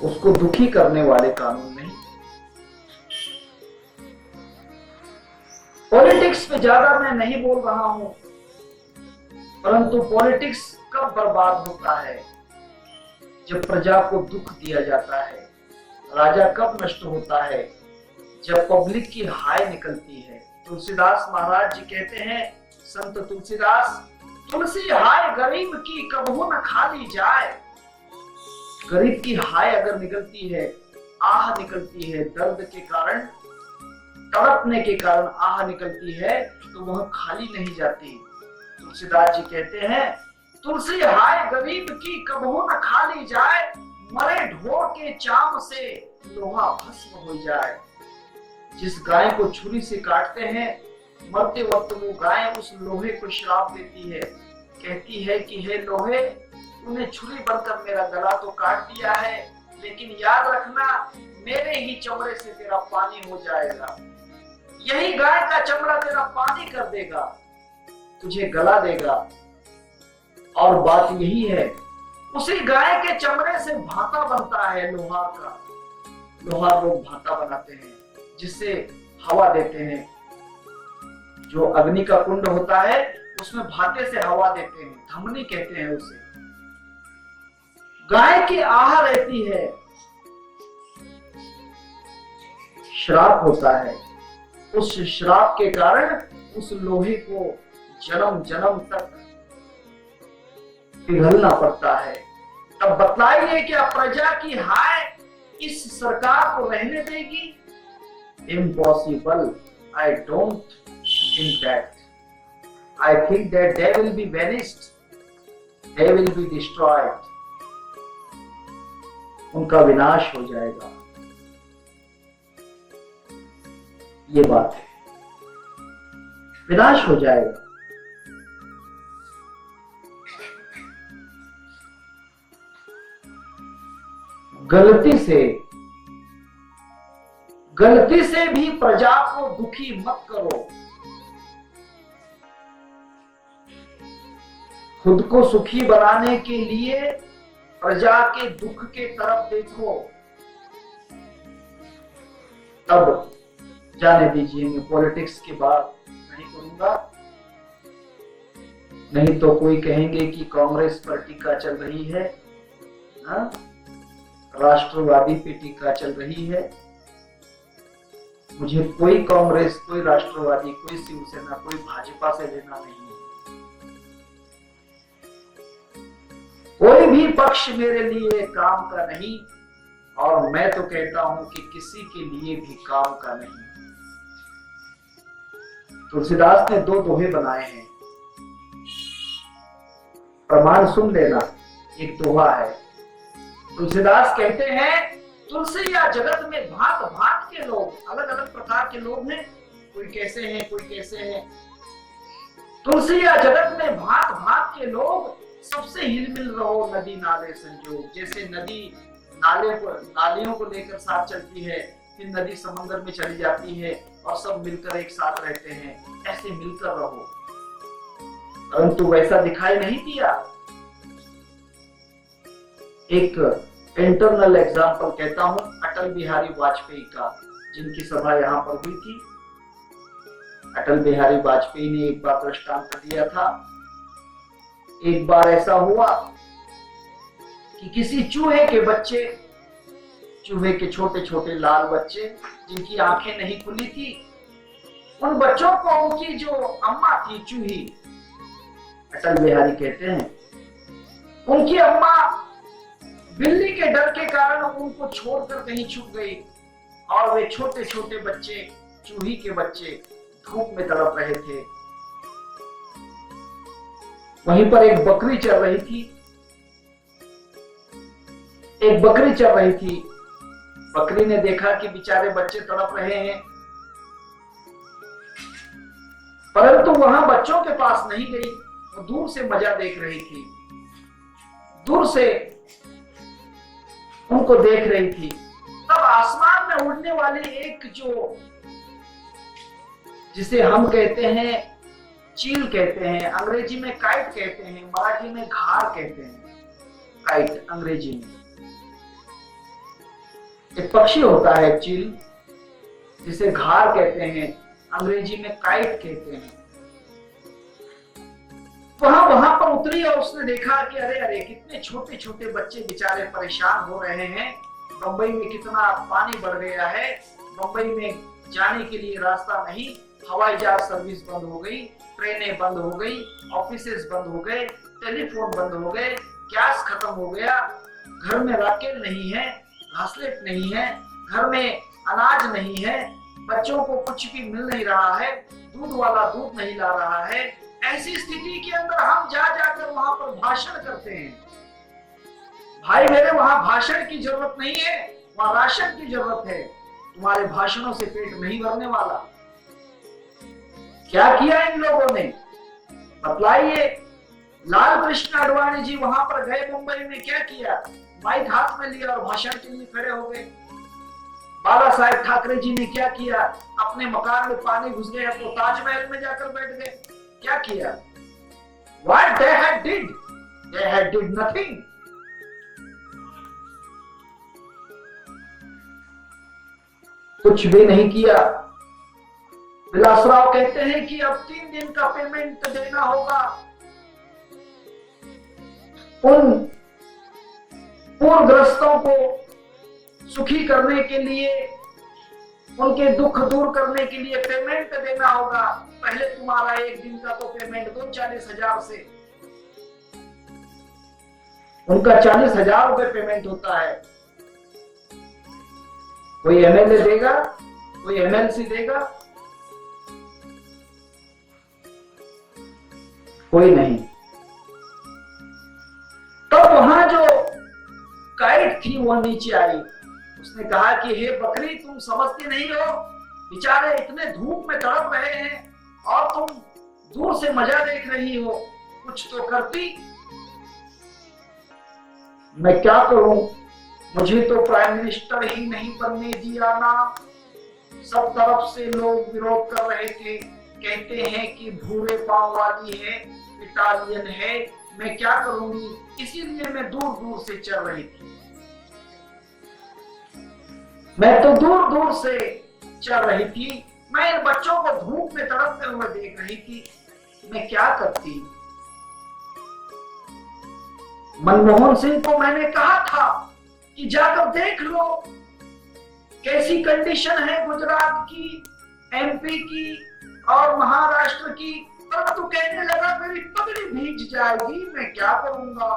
उसको दुखी करने वाले कानून नहीं। पॉलिटिक्स पे ज्यादा मैं नहीं बोल रहा हूं, परंतु पॉलिटिक्स कब बर्बाद होता है? जब प्रजा को दुख दिया जाता है। राजा कब नष्ट होता है? जब पब्लिक की हाय निकलती है। तुलसीदास महाराज जी कहते हैं, संत तुलसीदास, तुलसी हाय गरीब की कबहू न खाली जाए। गरीब की हाय अगर निकलती है, आह निकलती है, दर्द के कारण, तड़पने के कारण आह निकलती है, तो वह खाली नहीं जाती। तुलसीदास जी कहते हैं, तुलसी हाय गरीब की कबहू न खाली जाए, मरे ढोर के चाम से लोहा भस्म हो जाए। जिस गाय को छुरी से काटते हैं, मरते वक्त वो गाय उस लोहे को श्राप देती है, कहती है कि हे लोहे, तूने छुरी बनकर मेरा गला तो काट दिया है, लेकिन याद रखना मेरे ही चमड़े से तेरा पानी हो जाएगा। यही गाय का चमड़ा तेरा पानी कर देगा, तुझे गला देगा। और बात यही है, उसी गाय के चमड़े से भाता बनता है लोहार का। लोहार लोग भाता बनाते हैं, जिससे हवा देते हैं। जो अग्नि का कुंड होता है, उसमें भाते से हवा देते हैं, धमनी कहते हैं उसे। गाय की आह रहती है, श्राप होता है। उस श्राप के कारण उस लोहे को जन्म जन्म तक पिघलना पड़ता है। अब बतलाइए, क्या प्रजा की हाय इस सरकार को रहने देगी? Impossible. I don't think that. I think that they will be vanished. They will be destroyed. उनका विनाश हो जाएगा। ये बात है, विनाश हो जाएगा। गलती से भी प्रजा को दुखी मत करो। खुद को सुखी बनाने के लिए प्रजा के दुख के तरफ देखो। तब जाने दीजिए, मैं पॉलिटिक्स की बात नहीं करूंगा, नहीं तो कोई कहेंगे कि कांग्रेस पर टीका चल रही है, राष्ट्रवादी पे टीका चल रही है। मुझे कोई कांग्रेस, कोई राष्ट्रवादी, कोई शिवसेना, कोई भाजपा से लेना नहीं है। कोई भी पक्ष मेरे लिए काम का नहीं, और मैं तो कहता हूं कि किसी के लिए भी काम का नहीं। तुलसीदास ने 2 दोहे बनाए हैं, प्रमाण सुन लेना। एक दोहा है, तुलसीदास कहते हैं, तुलसी या जगत में भांत भांत के लोग, अलग अलग प्रकार के लोग हैं, कोई कैसे हैं, कोई कैसे हैं। तुलसी या जगत में भांत भांत के लोग, सबसे हिलमिल रहो नदी नाले संजोग। जैसे नदी नालियों को लेकर साथ चलती है, फिर नदी समंदर में चली जाती है और सब मिलकर एक साथ रहते हैं, ऐसे मिलकर रहो। परंतु वैसा दिखाई नहीं दिया। एक इंटरनल एग्जाम्पल कहता हूं, अटल बिहारी वाजपेयी का, जिनकी सभा यहां पर हुई थी। अटल बिहारी वाजपेयी ने एक बार दृष्टांत दिया था। एक बार ऐसा हुआ कि किसी चूहे के बच्चे, चूहे के छोटे छोटे लाल बच्चे, जिनकी आंखें नहीं खुली थी, उन बच्चों को उनकी जो अम्मा थी चूही, अटल बिहारी कहते हैं, उनकी अम्मा बिल्ली के डर के कारण उनको छोड़कर कहीं छुप गई, और वे छोटे छोटे बच्चे, चूही के बच्चे, धूप में तड़प रहे थे। वहीं पर एक बकरी चल रही थी। बकरी ने देखा कि बेचारे बच्चे तड़प रहे हैं, परंतु वहां बच्चों के पास नहीं गई, वो दूर से मजा देख रही थी, दूर से उनको देख रही थी। तब आसमान में उड़ने वाली एक, जो जिसे हम कहते हैं चील कहते हैं, अंग्रेजी में काइट कहते हैं, मराठी में घार कहते हैं, काइट अंग्रेजी में। एक पक्षी होता है चील, जिसे घार कहते हैं, अंग्रेजी में काइट कहते हैं। वहां पर उतरी और उसने देखा कि अरे अरे कितने छोटे छोटे बच्चे बेचारे परेशान हो रहे हैं, बंबई में कितना पानी बढ़ गया है, बंबई में जाने के लिए रास्ता नहीं, हवाई जहाज सर्विस बंद हो गई, ट्रेनें बंद हो गई, ऑफिसेस बंद हो गए, टेलीफोन बंद हो गए, गैस खत्म हो गया, घर में राकेल नहीं है, घासलेट नहीं है, घर में अनाज नहीं है, बच्चों को कुछ भी मिल नहीं रहा है, दूध वाला दूध नहीं ला रहा है। ऐसी स्थिति के अंदर हम जा जाकर वहां पर भाषण करते हैं। भाई मेरे, वहां भाषण की जरूरत नहीं है, वहां राशन की जरूरत है। तुम्हारे भाषणों से पेट नहीं भरने वाला। क्या किया इन लोगों ने, बतलाइए। लाल कृष्ण आडवाणी जी वहां पर गए मुंबई में, क्या किया? माइक हाथ में लिया और भाषण के लिए खड़े हो गए। बाला साहेब ठाकरे जी ने क्या किया? अपने मकान में पानी घुस गया तो ताजमहल में जाकर बैठ गए। क्या किया? What they had did? They had did nothing. कुछ भी नहीं किया। विलासराव कहते हैं कि अब 3 दिन का पेमेंट देना होगा। उन पूरग्रस्तों को सुखी करने के लिए, उनके दुख दूर करने के लिए पेमेंट देना होगा। पहले तुम्हारा 1 दिन का तो पेमेंट दो 40,000 से। उनका 40,000 रुपए पेमेंट होता है। कोई एमएलए देगा? कोई एमएलसी देगा? कोई नहीं। तो वहां जो काइट थी वो नीचे आई। उसने कहा कि हे बकरी, तुम समझती नहीं हो, बेचारे इतने धूप में तड़प रहे हैं और तुम दूर से मजा देख रही हो, कुछ तो करती। मैं क्या करूं, मुझे तो प्राइम मिनिस्टर ही नहीं बनने दिया ना। सब तरफ से लोग विरोध कर रहे थे, कहते हैं कि भूरे पांव वाली है, इटालियन है, मैं क्या करूंगी। इसीलिए मैं दूर दूर से चल रही थी। मैं तो दूर दूर से चल रही थी। मैं इन बच्चों को धूप में तड़पते हुए देख रही थी। मैं क्या करती। मनमोहन सिंह को मैंने कहा था कि जाकर देख लो कैसी कंडीशन है गुजरात की, एमपी की और महाराष्ट्र की। परंतु कहने लगा मेरी पगड़ी भीग जाएगी, मैं क्या करूंगा।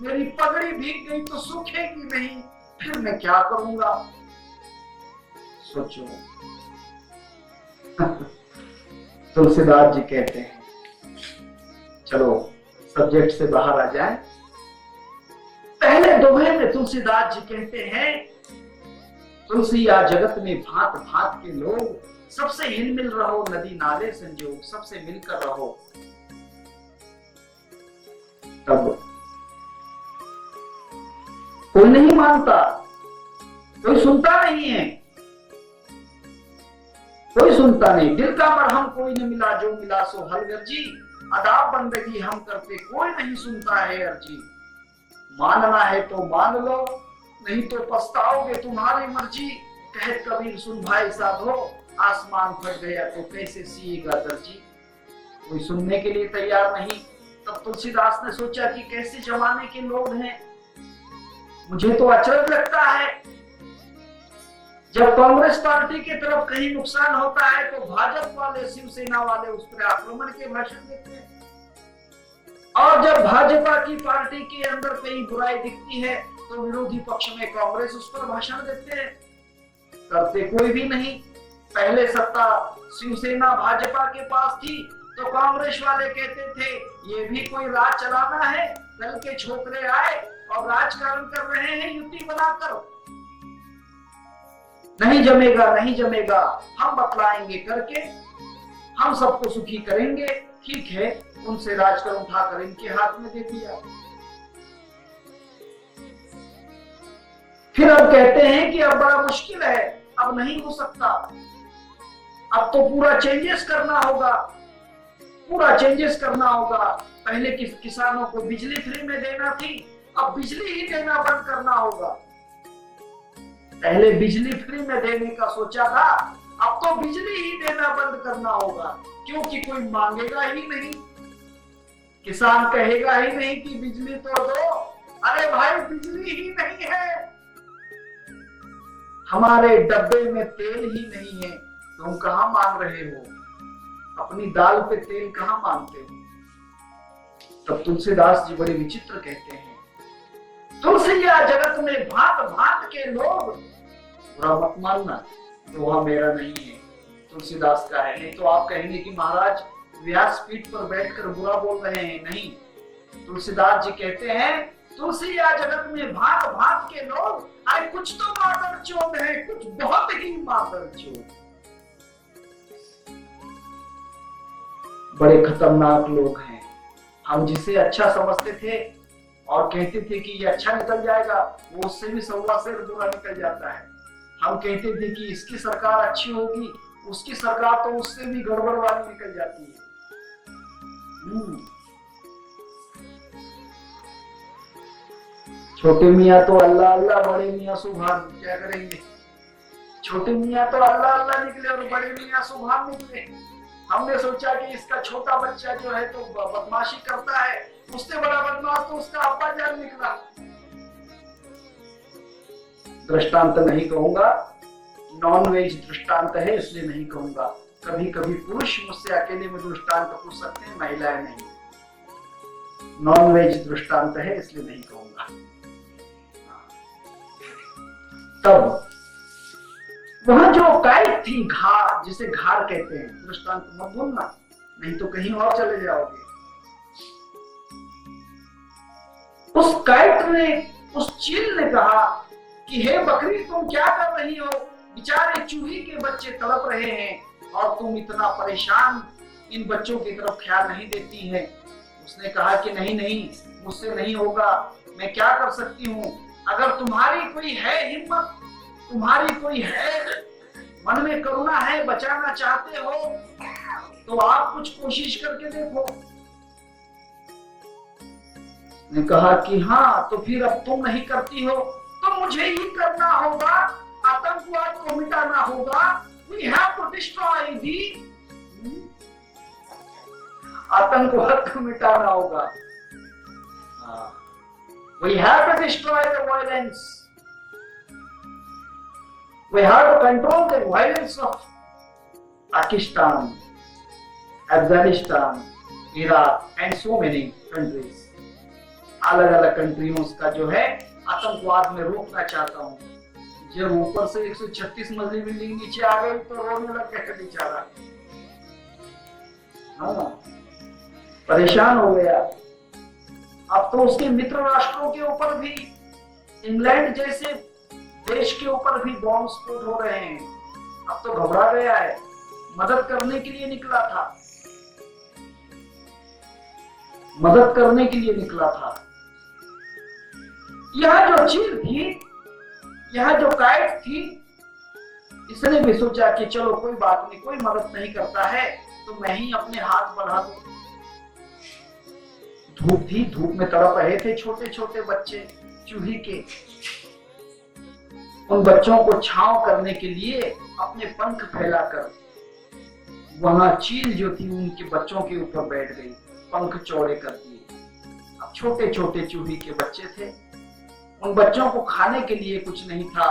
मेरी पगड़ी भीग गई तो सूखेगी नहीं, फिर मैं क्या करूंगा। सोचो। तुलसीदास जी कहते हैं, चलो सब्जेक्ट से बाहर आ जाए। पहले दोहे में तुलसीदास जी कहते हैं, तुलसी या जगत में भांत भांत के लोग, सबसे हिल मिल रहो नदी नाले संजोग, सबसे मिलकर रहो। तब कोई नहीं मानता, कोई सुनता नहीं है, कोई सुनता नहीं। दिल का मरहम कोई न मिला, जो मिला सो हलगर जी। अदाब बंदगी हम करते, कोई नहीं सुनता है अर्जी। मानना है तो मान लो, नहीं तो पछताओगे, तुम्हारी मर्जी। कहत कबीर सुन भाई साधो, आसमान फट गया तो कैसे सिएगा दर्जी। कोई सुनने के लिए तैयार नहीं। तब तुलसीदास ने सोचा कि कैसे जमाने के लोग हैं। मुझे तो अचरज लगता है, जब कांग्रेस पार्टी की तरफ कहीं नुकसान होता है तो भाजपा वाले, शिवसेना वाले उस पर आक्रमण के भाषण देते हैं, और जब भाजपा की पार्टी के अंदर कहीं बुराई दिखती है तो विरोधी पक्ष में कांग्रेस उस पर भाषण देते हैं। करते कोई भी नहीं। पहले सत्ता शिवसेना भाजपा के पास थी तो कांग्रेस वाले कहते थे ये भी कोई राज चलाना है, दल के छोकरे आए और राजकारण कर रहे हैं युति बनाकर। नहीं जमेगा, नहीं जमेगा, हम बतलाएंगे करके हम सबको सुखी करेंगे। ठीक है, उनसे राजकारण उठाकर इनके हाथ में दे दिया। फिर अब कहते हैं कि अब बड़ा मुश्किल है, अब नहीं हो सकता, अब तो पूरा चेंजेस करना होगा, पूरा चेंजेस करना होगा। पहले किसानों को बिजली फ्री में देना थी, अब बिजली ही देना बंद करना होगा। पहले बिजली फ्री में देने का सोचा था, अब तो बिजली ही देना बंद करना होगा, क्योंकि कोई मांगेगा ही नहीं। किसान कहेगा ही नहीं कि बिजली तो दो, अरे भाई बिजली ही नहीं है, हमारे डब्बे में तेल ही नहीं है, तुम कहां मांग रहे हो, अपनी दाल पे तेल कहां मांगते हो। तब तुलसीदास जी बड़े विचित्र कहते हैं, तुलसिया जगत में भांत भांत के लोग, बुरा मत मानना, तो वह मेरा नहीं है, तुलसीदास का है। नहीं तो आप कहेंगे कि महाराज व्यासपीठ पर बैठकर बुरा बोल रहे हैं। नहीं, तुलसीदास जी कहते हैं, तुलसिया जगत में भांत भांत के लोग, अरे कुछ तो मादर चोद है, कुछ बहुत ही मादर चोद, बड़े खतरनाक लोग हैं। हम जिसे अच्छा समझते थे और कहते थे कि ये अच्छा निकल जाएगा, वो उससे भी सवा से बुरा निकल जाता है। हम कहते थे कि इसकी सरकार अच्छी होगी, उसकी सरकार तो उससे भी गड़बड़ वाली निकल जाती है। छोटे मियाँ तो अल्लाह अल्लाह, बड़े मियाँ सुभान, क्या करेंगे। छोटे मियाँ तो अल्लाह अल्लाह निकले और बड़े मियाँ सुभान निकले। हमने सोचा कि इसका छोटा बच्चा जो है तो बदमाशी करता है, उससे बड़ा बदमाश तो उसका अब्बा जान निकला। दृष्टांत नहीं कहूंगा, नॉन वेज दृष्टांत है इसलिए नहीं कहूंगा। कभी कभी पुरुष मुझसे अकेले में दृष्टांत पूछ सकते हैं, महिलाएं नहीं। नॉन वेज दृष्टांत है इसलिए नहीं कहूंगा। तब वहां जो काइट थी, घार, जिसे घार कहते हैं, दृष्टांत मत भूलना, नहीं तो कहीं और चले जाओगे। उस काइट ने, उस चील ने कहा कि हे बकरी, तुम क्या कर रही हो, बेचारे चूहे के बच्चे तड़प रहे हैं और तुम इतना परेशान इन बच्चों की तरफ ख्याल नहीं देती है। उसने कहा कि नहीं नहीं, मुझसे नहीं होगा, मैं क्या कर सकती हूँ। अगर तुम्हारी कोई है हिम्मत, तुम्हारी कोई है मन में करुणा है, बचाना चाहते हो, तो आप कुछ कोशिश करके देखो। ने कहा कि हाँ, तो फिर अब तुम नहीं करती हो तो मुझे ही करना होगा, आतंकवाद को मिटाना होगा। We have to destroy the, आतंकवाद को मिटाना होगा। We have to destroy the violence. We have to control the violence of Pakistan, Afghanistan, Iraq and so many countries. अलग अलग कंट्रियों का जो है आतंकवाद में रोकना चाहता हूँ। जब ऊपर से 136 मंजिल बिल्डिंग नीचे आ गई तो रोने लग गया बेचारा, हाँ, परेशान हो गया। अब तो उसके मित्र राष्ट्रों के ऊपर भी, इंग्लैंड जैसे देश के ऊपर भी बॉम्ब स्फोट हो रहे हैं। अब तो घबरा गया है, मदद करने के लिए निकला था, मदद करने के लिए निकला था। यह जो चील थी, यह जो काइट थी, इसने भी सोचा कि चलो कोई बात नहीं, कोई मदद नहीं करता है तो मैं ही अपने हाथ बढ़ा दूं। धूप थी, धूप में तड़प रहे थे छोटे छोटे बच्चे चूहे के। उन बच्चों को छांव करने के लिए अपने पंख फैलाकर वहां चील जो थी उनके बच्चों के ऊपर बैठ गई, पंख चौड़े कर दिए। अब छोटे छोटे चूहे के बच्चे थे, उन बच्चों को खाने के लिए कुछ नहीं था।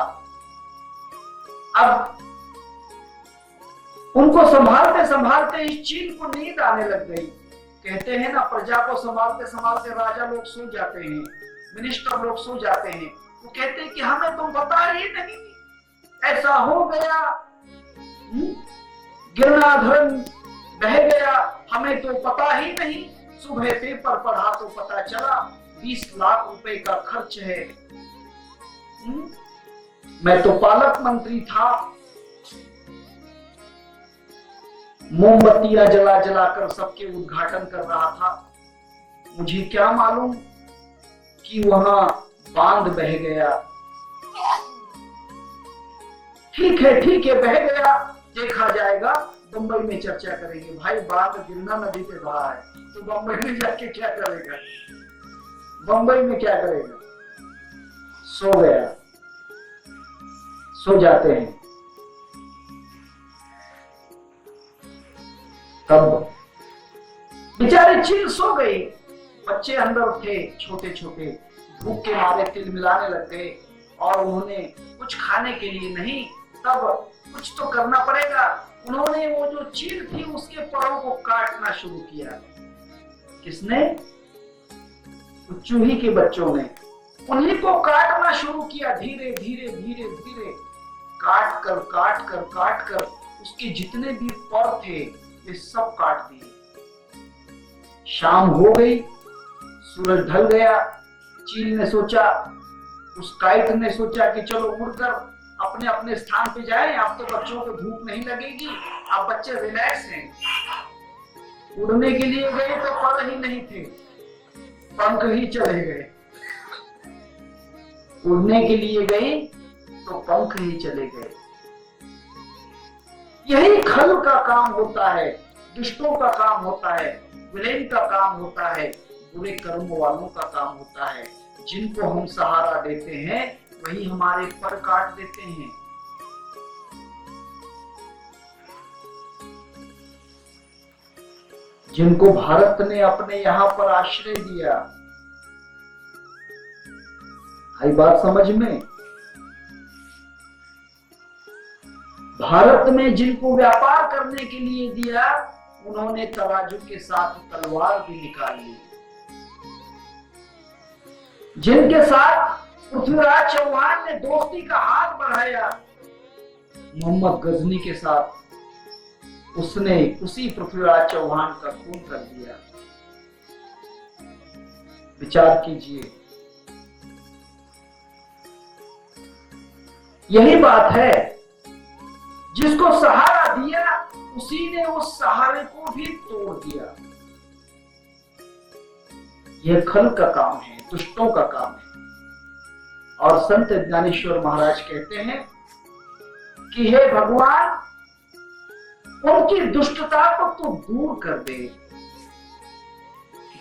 अब उनको संभालते संभालते इस चील को नींद आने लग गई। कहते हैं ना, प्रजा को संभालते संभालते राजा लोग सो जाते हैं, मिनिस्टर लोग सो जाते हैं। वो कहते हैं कि हमें तो पता ही नहीं, ऐसा हो गया, गिरनाधरन बह गया, हमें तो पता ही नहीं। सुबह पेपर पढ़ा तो पता चला 20 लाख रुपए का खर्च है। मैं तो पालक मंत्री था, मोमबत्तियां जला जलाकर सबके उद्घाटन कर रहा था। मुझे क्या मालूम कि वहां बांध बह गया। ठीक है बह गया, देखा जाएगा, बंबई में चर्चा करेंगे। भाई बांध गिरना नदी पे बहा है तो बंबई में जाके क्या करेगा, बंबई में क्या करेगा। सो गया। सो जाते हैं। तब बेचारे चील सो गए, बच्चे अंदर थे छोटे छोटे, भूख के मारे तिलमिलाने लग गए और उन्होंने कुछ खाने के लिए नहीं, तब कुछ तो करना पड़ेगा। उन्होंने वो जो चील थी उसके परों को काटना शुरू किया। किसने? चूही के बच्चों ने उन्हीं को काटना शुरू किया। धीरे धीरे धीरे धीरे काट कर उसके जितने भी पर थे वे सब काट दिए। शाम हो गई, सूरज ढल गया। चील ने सोचा, उस काइट ने सोचा कि चलो उड़कर अपने अपने स्थान पे जाएं, अब तो बच्चों को धूप नहीं लगेगी, अब बच्चे रिलैक्स हैं। उड़ने के लिए गए तो पर ही नहीं थे, पंख ही चले गए। उड़ने के लिए गए तो पंख ही चले गए। यही खल का काम होता है, दुष्टों का काम होता है, विलेन का काम होता है, बुरे कर्म वालों का काम होता है। जिनको हम सहारा देते हैं वही हमारे पर काट देते हैं। जिनको भारत ने अपने यहां पर आश्रय दिया, आई बात समझ में? भारत में जिनको व्यापार करने के लिए दिया, उन्होंने तराजू के साथ तलवार भी निकाल ली। जिनके साथ पृथ्वीराज चौहान ने दोस्ती का हाथ बढ़ाया मोहम्मद गजनी के साथ, उसने उसी पृथ्वीराज चौहान का खून कर दिया। विचार कीजिए, यही बात है। जिसको सहारा दिया उसी ने उस सहारे को भी तोड़ दिया। यह खल का काम है, दुष्टों का काम है। और संत ज्ञानेश्वर महाराज कहते हैं कि हे भगवान, उनकी दुष्टता को तू दूर कर दे।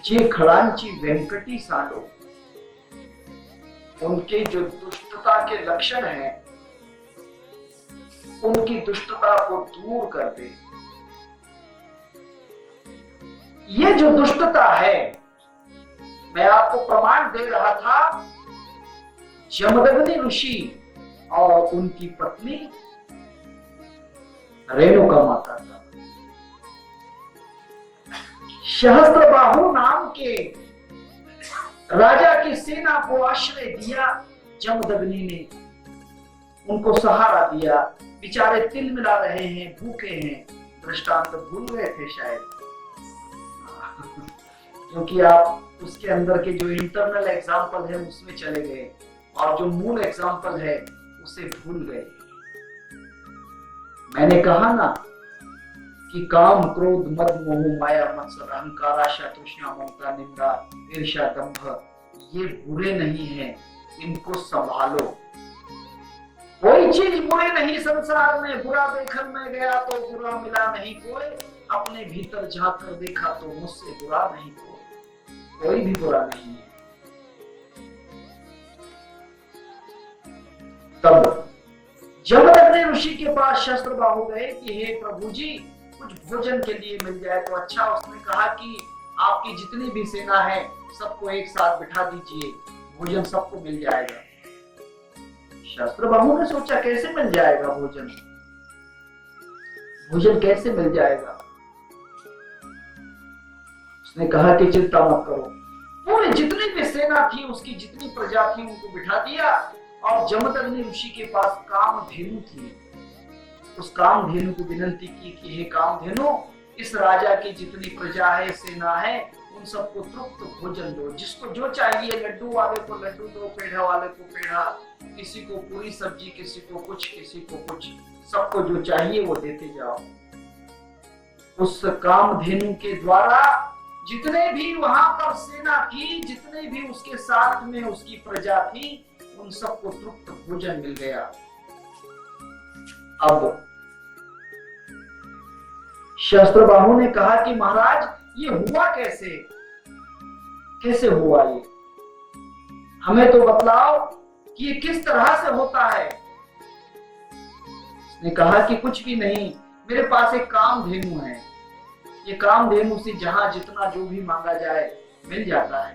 जे खड़ांची वेंकटी सांडो, उनके जो दुष्टता के लक्षण हैं, उनकी दुष्टता को दूर कर दे। ये जो दुष्टता है, मैं आपको प्रमाण दे रहा था, जमदग्नि ऋषि और उनकी पत्नी रेणुका माता का। सहस्त्रबाहु नाम के राजा की सेना को आश्रय दिया जमदग्नि ने, उनको सहारा दिया। बेचारे तिल मिला रहे हैं, भूखे हैं। दृष्टांत भूल गए थे शायद, क्योंकि आप उसके अंदर के जो इंटरनल एग्जाम्पल है उसमें चले गए और जो मूल एग्जाम्पल है उसे भूल गए। मैंने कहा ना कि काम, क्रोध, मद, मोह, माया, मत्सर, अहंकार, आशा, तृष्णा, ममता, निंदा, ईर्ष्या, दंभ, ये बुरे नहीं हैं, इनको संभालो। कोई चीज बुरी नहीं संसार में, बुरा देखकर मैं गया तो बुरा मिला नहीं कोई, अपने भीतर झांक कर देखा तो मुझसे बुरा नहीं कोई भी बुरा नहीं है। तब जमदग्नि ऋषि के पास शस्त्रबाहु गए कि हे प्रभु जी, कुछ भोजन के लिए मिल जाए तो अच्छा। उसने कहा कि आपकी जितनी भी सेना है सबको एक साथ बिठा दीजिए, भोजन सबको मिल जाएगा। शस्त्रबाहु ने सोचा कैसे मिल जाएगा भोजन, भोजन कैसे मिल जाएगा। उसने कहा कि चिंता मत करो। पूरी जितनी भी सेना थी, उसकी जितनी प्रजा थी, उनको बिठा दिया और जमदग्नि ऋषि के पास कामधेनु थी। उस कामधेनु को विनंती की कि हे कामधेनु, इस राजा की जितनी प्रजा है, सेना है, उन सबको तृप्त भोजन दो। जिसको जो चाहिए, लड्डू वाले को लड्डू दो, पेढ़ा वाले को पेढ़ा, किसी को पूरी सब्जी, किसी को कुछ, किसी को कुछ, सबको जो चाहिए वो देते जाओ। उस कामधेनु के द्वारा जितने भी वहां पर सेना थी, जितने भी उसके साथ में उसकी प्रजा थी, उन सबको तृप्त भोजन मिल गया। अब शस्त्रबाहु ने कहा कि महाराज, ये हुआ कैसे, कैसे हुआ ये, हमें तो बतलाओ कि ये किस तरह से होता है। उसने कहा कि कुछ भी नहीं, मेरे पास एक कामधेनु है, ये कामधेनु से जहां जितना जो भी मांगा जाए मिल जाता है।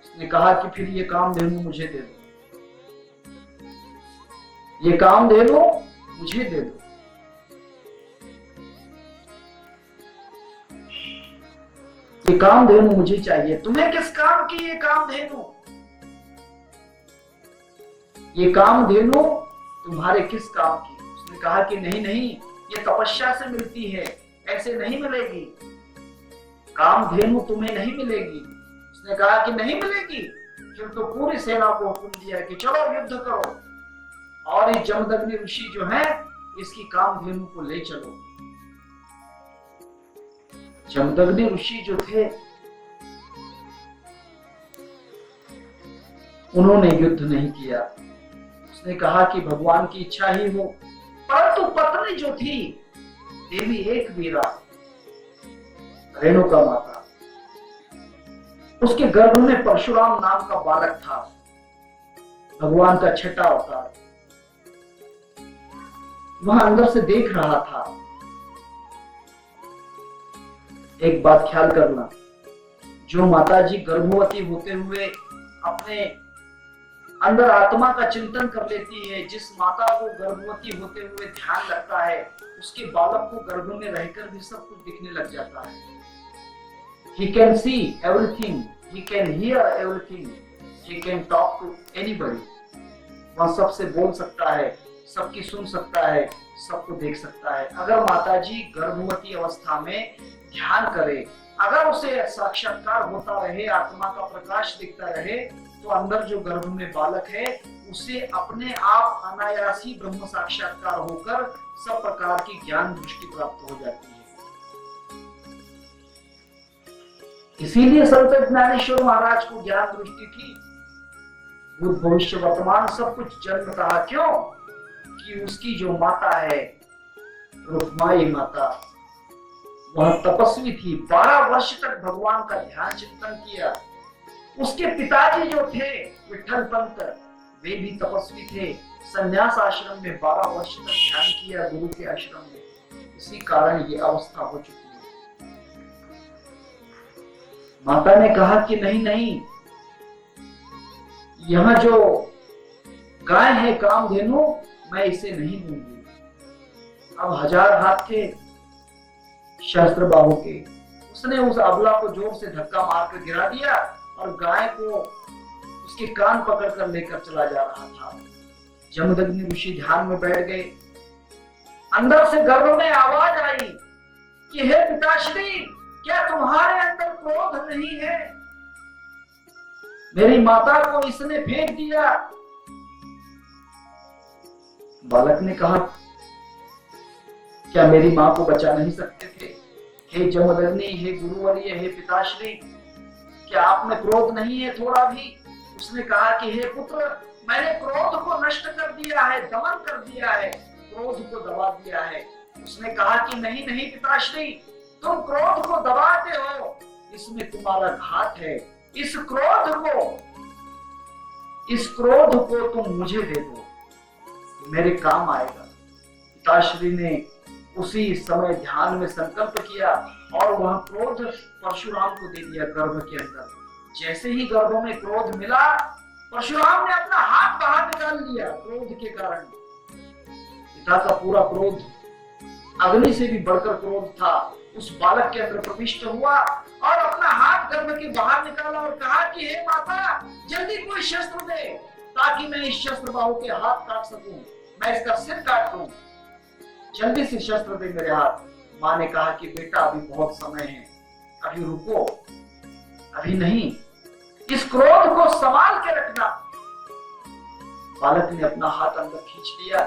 उसने कहा कि फिर ये कामधेनु मुझे दे दो, ये कामधेनु मुझे दे दो। ये कामधेनु मुझे चाहिए। तुम्हें किस काम की ये कामधेनु? ये कामधेनु तुम्हारे किस काम की? उसने कहा कि नहीं नहीं, ये तपस्या से मिलती है, ऐसे नहीं मिलेगी, कामधेनु तुम्हें नहीं मिलेगी। उसने कहा कि नहीं मिलेगी। फिर तो पूरी सेना को हुक्म दिया कि चलो युद्ध करो, और ये जमदग्नि ऋषि जो है इसकी कामधेनु को ले चलो। जमदग्नि ऋषि जो थे उन्होंने युद्ध नहीं किया। उसने कहा कि भगवान की इच्छा ही हो। परंतु पत्नी जो थी देवी एक वीरा रेणुका माता, उसके गर्भ में परशुराम नाम का बालक था, भगवान का छठा अवतार। वह अंदर से देख रहा था। एक बात ख्याल करना, जो माताजी गर्भवती होते हुए अपने अंदर आत्मा का चिंतन कर लेती है, जिस माता को गर्भवती होते हुए ध्यान लगता है, उसके बालक को गर्भ में रहकर भी सब कुछ दिखने लग जाता है। He can see everything, he can hear everything, he can talk to anybody. वह सबसे बोल सकता है, सबकी सुन सकता है, सबको देख सकता है। अगर माताजी गर्भवती अवस्था में ध्यान करे, अगर उसे साक्षात्कार होता रहे, आत्मा का प्रकाश दिखता रहे, तो अंदर जो गर्भ में बालक है उसे अपने आप अनायास ही ब्रह्म साक्षात्कार होकर सब प्रकार की ज्ञान दृष्टि प्राप्त हो जाती है। इसीलिए संत ज्ञानेश्वर महाराज को ज्ञान दृष्टि थी। भूत भविष्य वर्तमान सब कुछ जन्मतः, क्यों कि उसकी जो माता है रुक्माई माता, वह तपस्वी थी, 12 वर्ष तक भगवान का ध्यान चिंतन किया। उसके पिताजी जो थे विठल पंत, वे भी तपस्वी थे, संन्यास आश्रम में 12 वर्ष तक ध्यान किया, गुरु के आश्रम में। इसी कारण ये अवस्था हो चुकी है। माता ने कहा कि नहीं नहीं, यहां जो गाय है कामधेनु, मैं इसे नहीं दूंगी। अब 1000 हाथ थे शस्त्र बाहु के। उसने उस अबला को जोर से धक्का मारकर गिरा दिया और गाय को उसके कान पकड़कर लेकर चला जा रहा था। जमदग्नि ऋषि ध्यान में बैठ गए। अंदर से गर्भ में आवाज आई कि हे पिताश्री, क्या तुम्हारे अंदर क्रोध नहीं है? मेरी माता को इसने फेंक दिया। बालक ने कहा, क्या मेरी मां को बचा नहीं सकते थे? हे जमदग्नि, हे गुरुवर्य, हे पिताश्री, क्या आप में क्रोध नहीं है थोड़ा भी? उसने कहा कि हे पुत्र, मैंने क्रोध को नष्ट कर दिया है, दमन कर दिया है, क्रोध को दबा दिया है। उसने कहा कि नहीं नहीं पिताश्री, तुम क्रोध को दबाते हो, इसमें तुम्हारा घात है। इस क्रोध को तुम मुझे दे दो, मेरे काम आएगा। पिताश्री ने उसी समय ध्यान में संकल्प किया और वह क्रोध परशुराम को दे दिया गर्भ के अंदर। जैसे ही गर्भ में क्रोध मिला, परशुराम ने अपना हाथ बाहर निकाल लिया। क्रोध के कारण पिता का पूरा क्रोध, अग्नि से भी बढ़कर क्रोध था, उस बालक के अंदर प्रविष्ट हुआ और अपना हाथ गर्भ के बाहर निकाला और कहा कि हे माता, जल्दी कोई शस्त्र दे ताकि मैं इस शस्त्र बाहु के हाथ काट सकूं, मैं इसका सिर काट दूं। जल्दी से शस्त्र दे मेरे हाथ। मां ने कहा कि बेटा, अभी बहुत समय है, अभी रुको, अभी नहीं, इस क्रोध को संभाल के रखना। बालक ने अपना हाथ अंदर खींच लिया।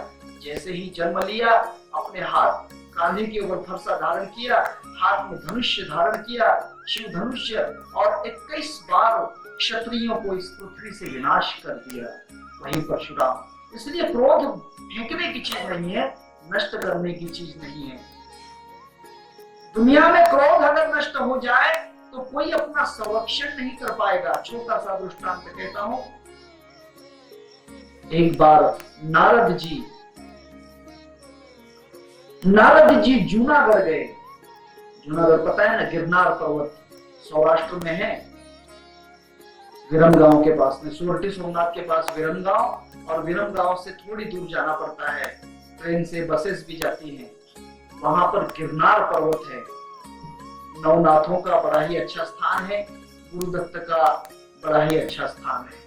जैसे ही जन्म लिया, अपने हाथ कांधे के ऊपर फरसा धारण किया, हाथ में धनुष्य धारण किया, शिव धनुष्य, और 21 बार क्षत्रियों को इस पृथ्वी से विनाश कर दिया। वही परशुराम। इसलिए क्रोध फेंकने की चीज नहीं है, नष्ट करने की चीज नहीं है। दुनिया में क्रोध अगर नष्ट हो जाए तो कोई अपना संरक्षण नहीं कर पाएगा। छोटा सा दृष्टांत कहता हूं। एक बार नारद जी नारद जी जूनागढ़ गए। जूनागढ़ पता है ना, गिरनार पर्वत सौराष्ट्र में है, विरमगांव के पास में, सोरठी सोमनाथ के पास विरमगांव, और विरमगांव से थोड़ी दूर जाना पड़ता है, ट्रेन से बसेस भी जाती हैं। वहां पर गिरनार पर्वत है, नवनाथों का बड़ा ही अच्छा स्थान है, गुरुदत्त का बड़ा ही अच्छा स्थान है।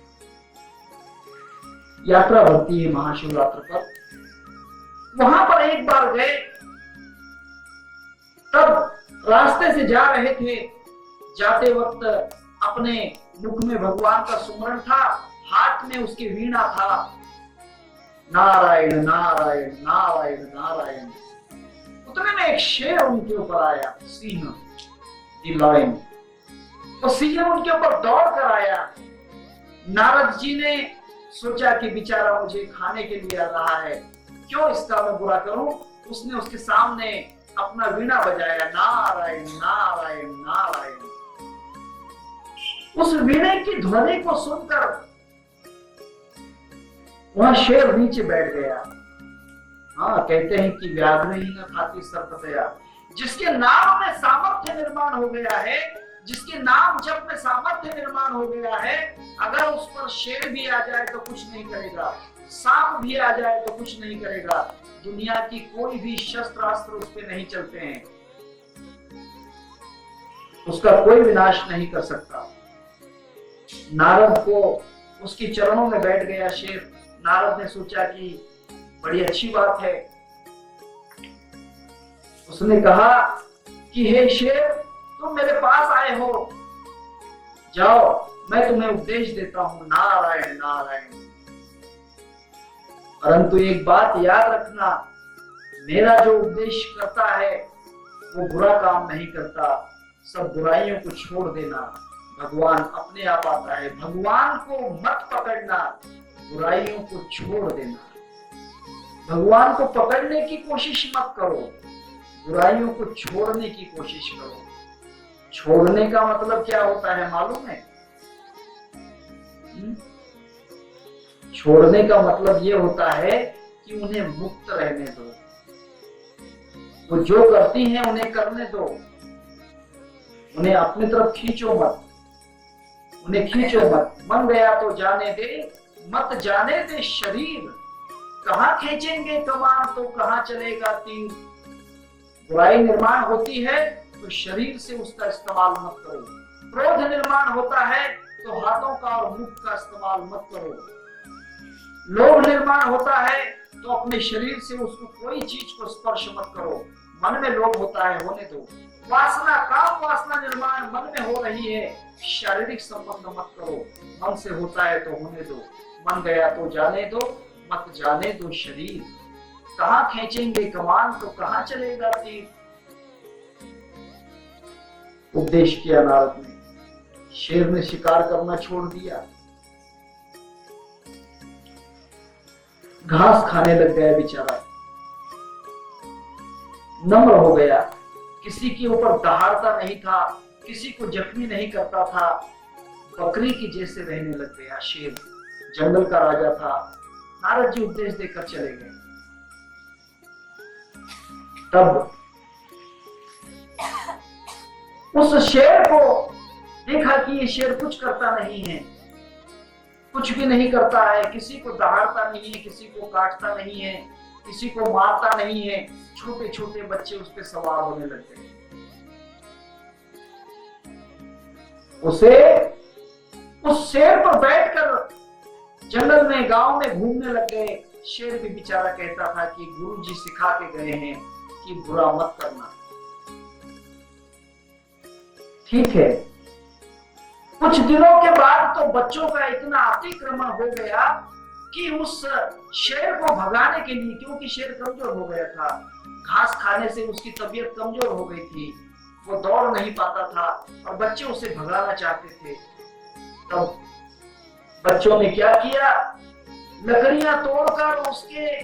यात्रा बढ़ती है महाशिवरात्रि पर। वहां पर एक बार गए, तब रास्ते से जा रहे थे, जाते वक्त अपने मुख में भगवान का सुमरण था, हाथ में उसकी वीणा था, नारायण नारायण नारायण नारायण। उतने में एक शेर उनके ऊपर आया, सिंह, द लायन। तो सिंह उनके ऊपर दौड़ कर आया। नारद जी ने सोचा कि बेचारा मुझे खाने के लिए आ रहा है, क्यों इसका मैं बुरा करूं। उसने उसके सामने अपना वीणा बजाया, नारायण नारायण नारायण। उस वीणे की ध्वनि को सुनकर वह शेर नीचे बैठ गया। हाँ, कहते हैं कि व्याघ्र ही न खाती सर्पतया। जिसके नाम में सामर्थ्य निर्माण हो गया है, जिसके नाम जप में सामर्थ्य निर्माण हो गया है, अगर उस पर शेर भी आ जाए तो कुछ नहीं करेगा, सांप भी आ जाए तो कुछ नहीं करेगा। दुनिया की कोई भी शस्त्र अस्त्र उस पर नहीं चलते हैं, उसका कोई विनाश नहीं कर सकता। नारद को उसके चरणों में बैठ गया शेर। नारद ने सोचा कि बड़ी अच्छी बात है। उसने कहा कि हे शेर, तुम मेरे पास आए हो, जाओ मैं तुम्हें उपदेश देता हूं, नारायण नारायण। परंतु एक बात याद रखना, मेरा जो उपदेश करता है वो बुरा काम नहीं करता, सब बुराइयों को छोड़ देना। भगवान अपने आप आता है, भगवान को मत पकड़ना, बुराइयों को छोड़ देना। भगवान को पकड़ने की कोशिश मत करो, बुराइयों को छोड़ने की कोशिश करो। छोड़ने का मतलब क्या होता है मालूम है? छोड़ने का मतलब ये होता है कि उन्हें मुक्त रहने दो, वो जो करती हैं उन्हें करने दो, उन्हें अपनी तरफ खींचो मत, उन्हें खींचो मत। मन गया तो जाने दे, मत जाने दे शरीर, कहां खींचेंगे कमान तो कहां चलेगा तीर। बुराई निर्माण होती है तो शरीर से उसका इस्तेमाल मत करो, क्रोध निर्माण होता है तो हाथों का और मुख का इस्तेमाल मत करो, लोभ निर्माण होता है तो अपने शरीर से उसको कोई चीज को स्पर्श मत करो। मन में लोभ होता है, होने दो। वासना, काम वासना निर्माण मन में हो रही है, शारीरिक संबंध मत करो, मन से होता है तो होने दो। मन गया तो जाने दो, मत जाने दो शरीर, कहां खींचेंगे कमान तो कहां चलेगा तीर। उपदेश किया नारद ने। शेर ने शिकार करना छोड़ दिया, घास खाने लग गया बेचारा, नम्र हो गया, किसी के ऊपर दहाड़ता नहीं था, किसी को जख्मी नहीं करता था, बकरी की जैसे रहने लग गया। शेर जंगल का राजा था। नारद जी उपदेश देकर चले गए। तब उस शेर को देखा कि ये शेर कुछ करता नहीं है, कुछ भी नहीं करता है, किसी को दहाड़ता नहीं है, किसी को काटता नहीं है, किसी को मारता नहीं है। छोटे छोटे बच्चे उस पर सवार होने लग गए। उसे उस शेर पर बैठकर जंगल में गांव में घूमने लग गए। शेर भी बेचारा कहता था कि गुरु जी सिखा के गए हैं कि बुरा मत करना। ठीक है, कुछ दिनों के बाद तो बच्चों का इतना अतिक्रमण हो गया कि उस शेर को भगाने के लिए, क्योंकि शेर कमजोर हो गया था, घास खाने से उसकी तबीयत कमजोर हो गई थी, वो दौड़ नहीं पाता था और बच्चे उसे भगाना चाहते थे। तब बच्चों ने क्या किया, लकड़ियां तोड़कर उसके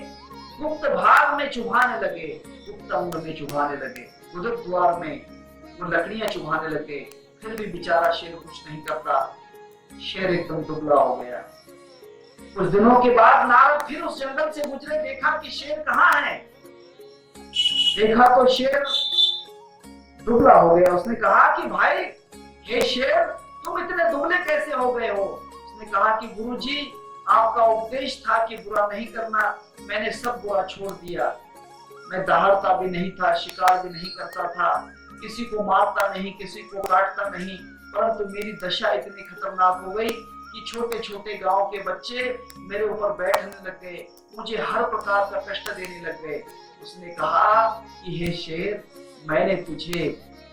गुप्त भाग में चुभाने लगे, गुप्त अंग में चुभाने लगे, गुदक द्वार में वो लकड़ियां चुभाने लगे। फिर भी बेचारा शेर कुछ नहीं करता, शेर एकदम दुबला हो गया। कुछ दिनों के बाद नारद फिर उस जंगल से गुजरे, देखा कि शेर कहाँ है। देखा तो शेर दुबला हो गया। उसने कहा कि भाई, हे शेर, तुम इतने दुबले कैसे हो गए हो? उसने कहा कि गुरुजी, आपका उपदेश था कि बुरा नहीं करना, मैंने सब बुरा छोड़ दिया। मैं दहाड़ता भी नहीं था, शिकार भी नहीं करता था, किसी को मारता नहीं, किसी को काटता नहीं, परंतु मेरी दशा इतनी खतरनाक हो गई कि छोटे छोटे गांव के बच्चे मेरे ऊपर बैठने लग गए, मुझे हर प्रकार का कष्ट देने लग गए। उसने कहा कि हे शेर, मैंने तुझे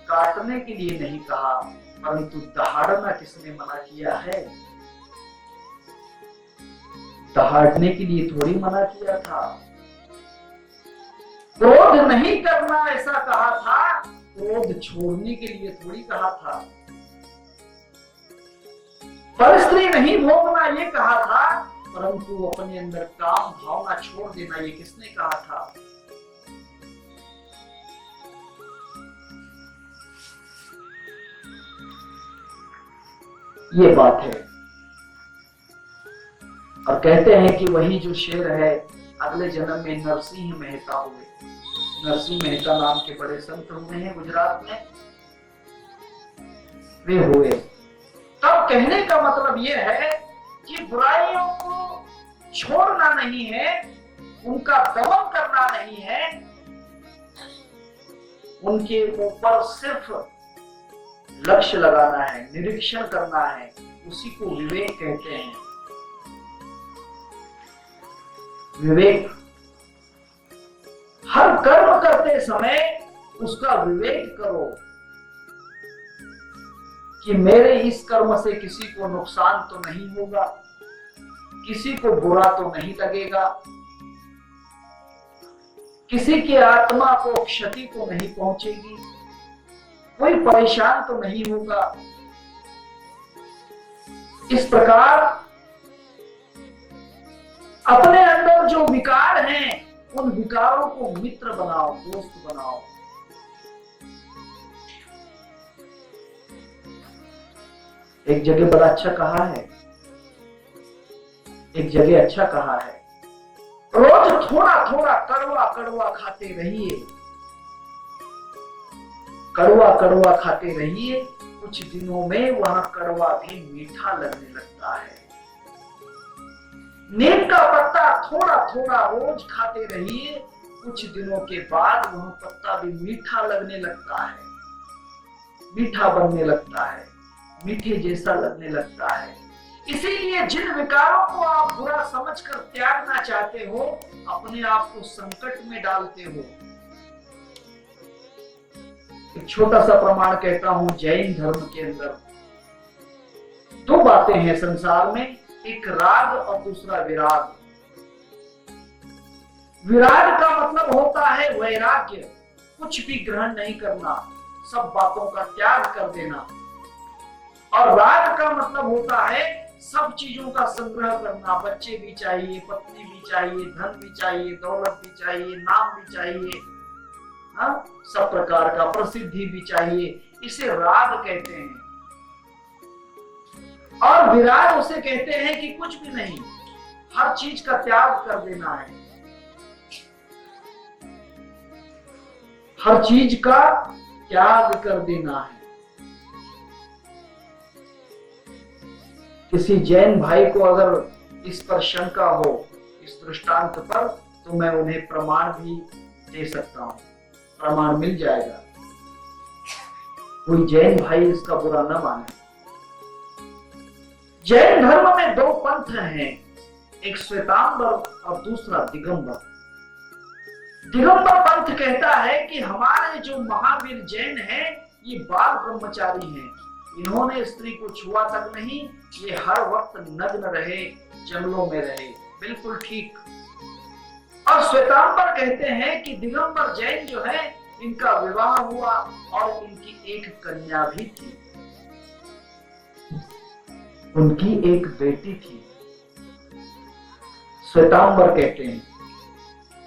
काटने के लिए नहीं कहा, परंतु दहाड़ना किसने मना किया है? दहाड़ने के लिए थोड़ी मना किया था। क्रोध नहीं करना ऐसा कहा था, क्रोध छोड़ने के लिए थोड़ी कहा था। परस्त्री नहीं भोगना ये कहा था, परंतु अपने अंदर काम भावना छोड़ देना ये किसने कहा था? ये बात है। और कहते हैं कि वही जो शेर है अगले जन्म में नरसिंह मेहता हुए। नरसिंह मेहता नाम के बड़े संत हुए हैं गुजरात में, वे हुए। तब कहने का मतलब ये है कि बुराइयों को छोड़ना नहीं है, उनका दमन करना नहीं है, उनके ऊपर सिर्फ लक्ष्य लगाना है, निरीक्षण करना है। उसी को विवेक कहते हैं। विवेक, हर कर्म करते समय उसका विवेक करो कि मेरे इस कर्म से किसी को नुकसान तो नहीं होगा, किसी को बुरा तो नहीं लगेगा, किसी की आत्मा को क्षति तो नहीं पहुंचेगी, कोई परेशान तो नहीं होगा। इस प्रकार अपने अंदर जो विकार हैं, उन विकारों को मित्र बनाओ, दोस्त बनाओ। एक जगह बड़ा अच्छा कहा है, एक जगह अच्छा कहा है, रोज थोड़ा थोड़ा कड़वा कड़वा खाते रहिए, कड़वा कड़वा खाते रहिए, कुछ दिनों में वह कड़वा भी मीठा लगने लगता है। नीम का पत्ता थोड़ा थोड़ा रोज खाते रहिए, कुछ दिनों के बाद वह पत्ता भी मीठा लगने लगता है, मीठा बनने लगता है, मीठे जैसा लगने लगता है। इसीलिए जिन विकारों को आप बुरा समझकर त्यागना चाहते हो, अपने आप को संकट में डालते हो। एक छोटा सा प्रमाण कहता हूं, जैन धर्म के अंदर दो बातें हैं संसार में, एक राग और दूसरा विराग। विराग का मतलब होता है वैराग्य, कुछ भी ग्रहण नहीं करना, सब बातों का त्याग कर देना। और राग का मतलब होता है सब चीजों का संग्रह करना, बच्चे भी चाहिए, पत्नी भी चाहिए, धन भी चाहिए, दौलत भी चाहिए, नाम भी चाहिए, सब प्रकार का प्रसिद्धि भी चाहिए। इसे राग कहते हैं। और विराग उसे कहते हैं कि कुछ भी नहीं, हर चीज का त्याग कर देना है, हर चीज का त्याग कर देना है। किसी जैन भाई को अगर इस पर शंका हो, इस दृष्टांत पर, तो मैं उन्हें प्रमाण भी दे सकता हूं, प्रमाण मिल जाएगा। कोई जैन भाई इसका बुरा न माने। जैन धर्म में दो पंथ हैं, एक श्वेतांबर और दूसरा दिगंबर। दिगंबर पंथ कहता है कि हमारे जो महावीर जैन हैं, ये बाल ब्रह्मचारी हैं, इन्होंने स्त्री को छुआ तक नहीं, ये हर वक्त नग्न रहे, जंगलों में रहे। बिल्कुल ठीक। और श्वेतांबर कहते हैं कि दिगंबर जैन जो है, इनका विवाह हुआ और इनकी एक कन्या भी थी, उनकी एक बेटी थी। श्वेतांबर कहते हैं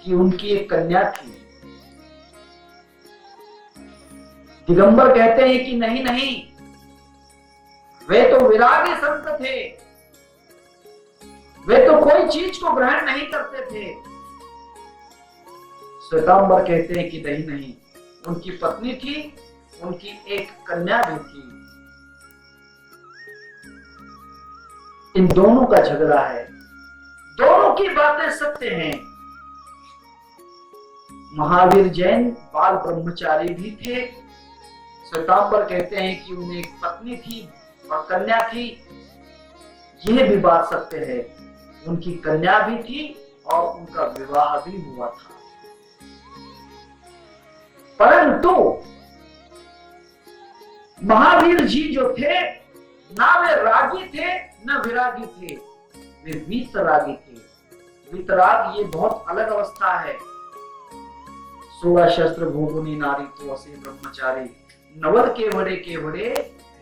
कि उनकी एक कन्या थी। दिगंबर कहते हैं कि नहीं नहीं, वे तो विरागी संत थे, वे तो कोई चीज को ग्रहण नहीं करते थे। श्वेतांबर कहते हैं कि नहीं नहीं, उनकी पत्नी थी, उनकी एक कन्या भी थी। इन दोनों का झगड़ा है, दोनों की बातें सत्य हैं। महावीर जैन बाल ब्रह्मचारी भी थे। श्वेतांबर कहते हैं कि उन्हें एक पत्नी थी और कन्या थी। यह भी बात सत्य है, उनकी कन्या भी थी और उनका विवाह भी हुआ था। परंतु महावीर जी जो थे, ना वे रागी थे न विरागी थे, वे वीतरागी थे। वीतराग ये बहुत अलग अवस्था है। 16 शस्त्र भोगुनी नारी तो असे ब्रह्मचारी, नवल केवड़े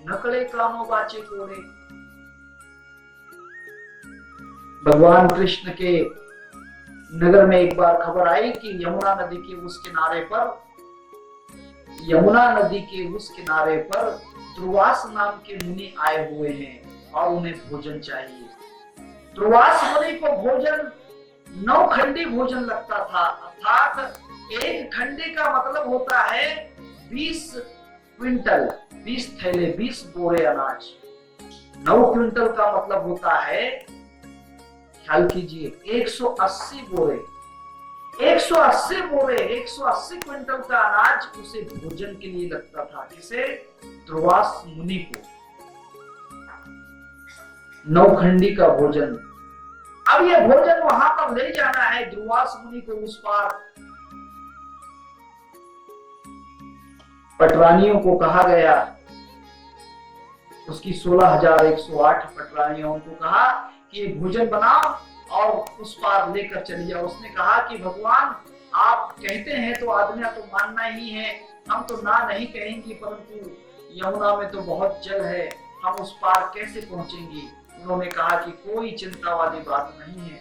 नकले कानो बाचे कोड़े। भगवान कृष्ण के नगर में एक बार खबर आई कि यमुना नदी के उस किनारे पर दुर्वास नाम के मुनि आए हुए हैं और उन्हें भोजन चाहिए। दुर्वास मुनि को भोजन 9 खंडी भोजन लगता था, अर्थात एक खंडी का मतलब होता है 20 क्विंटल, 20 थैले, 20 बोरे अनाज। 9 क्विंटल का मतलब होता है, ख्याल कीजिए, 180 बोरे। 180 क्विंटल का अनाज उसे भोजन के लिए लगता था। किसे? दुर्वास मुनि को। 9 खंडी का भोजन। अब यह भोजन वहां पर ले जाना है दुर्वास मुनि को उस पार। पटरानियों को कहा गया, उसकी 16,108 पटरानियों को कहा कि भोजन बनाओ और उस पार लेकर चली जाओ। उसने कहा कि भगवान आप कहते हैं तो आज्ञा तो मानना ही है, हम तो ना नहीं कहेंगे, परंतु यमुना में तो बहुत जल है, हम उस पार कैसे पहुंचेंगे? उन्होंने कहा कि कोई चिंता वाली बात नहीं है,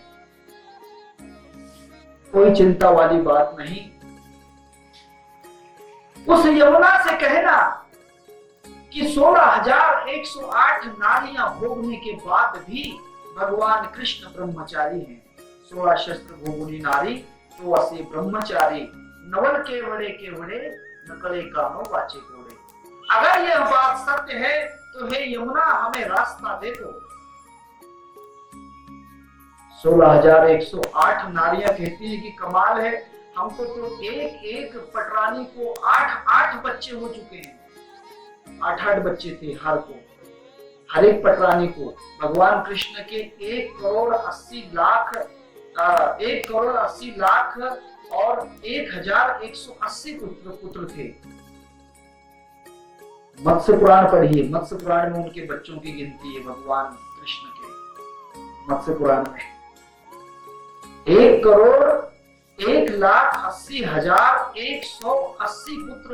कोई चिंता वाली बात नहीं। उस यमुना से कहना कि 16,108 नारियां भोगने के बाद भी भगवान कृष्ण ब्रह्मचारी हैं। 16 शस्त्र भोगुनी नारी तो असे ब्रह्मचारी, नवल केवड़े नकले कानो बाचे घोड़े। अगर यह बात सत्य है तो हे यमुना हमें रास्ता दे दो। 16,108 नारियां कहती है कि कमाल है, हमको तो एक पटरानी को 8 बच्चे हो चुके हैं। 8 बच्चे थे हर एक पटरानी को। भगवान कृष्ण के 1,80,00,000 और 1,180 पुत्र थे। मत्स्य पुराण पढ़िए, मत्स्य पुराण में उनके बच्चों की गिनती है भगवान कृष्ण के। मत्स्य पुराण में 1,80,180 पुत्र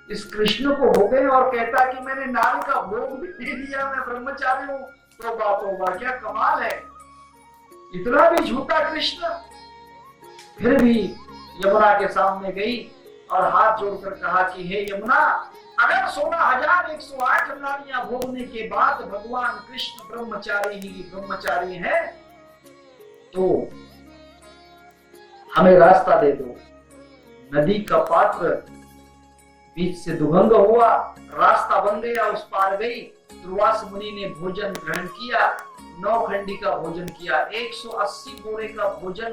इस कृष्ण को हो गए और कहता कि मैंने नारी का भोग भी दे दिया, मैं ब्रह्मचारी हूं। तो बात होगा, क्या कमाल है, इतना भी झूठा कृष्ण। फिर भी यमुना के सामने गई और हाथ जोड़कर कहा कि हे यमुना, अगर 16,108 नारियां भोगने के बाद भगवान कृष्ण ब्रह्मचारी हैं तो हमें रास्ता दे दो। नदी का पात्र बीच से दुभंग हुआ, रास्ता बन गया, उस पार गई। दुर्वास मुनि ने भोजन ग्रहण किया, 9 खंडी का भोजन किया। 180 बोरे का भोजन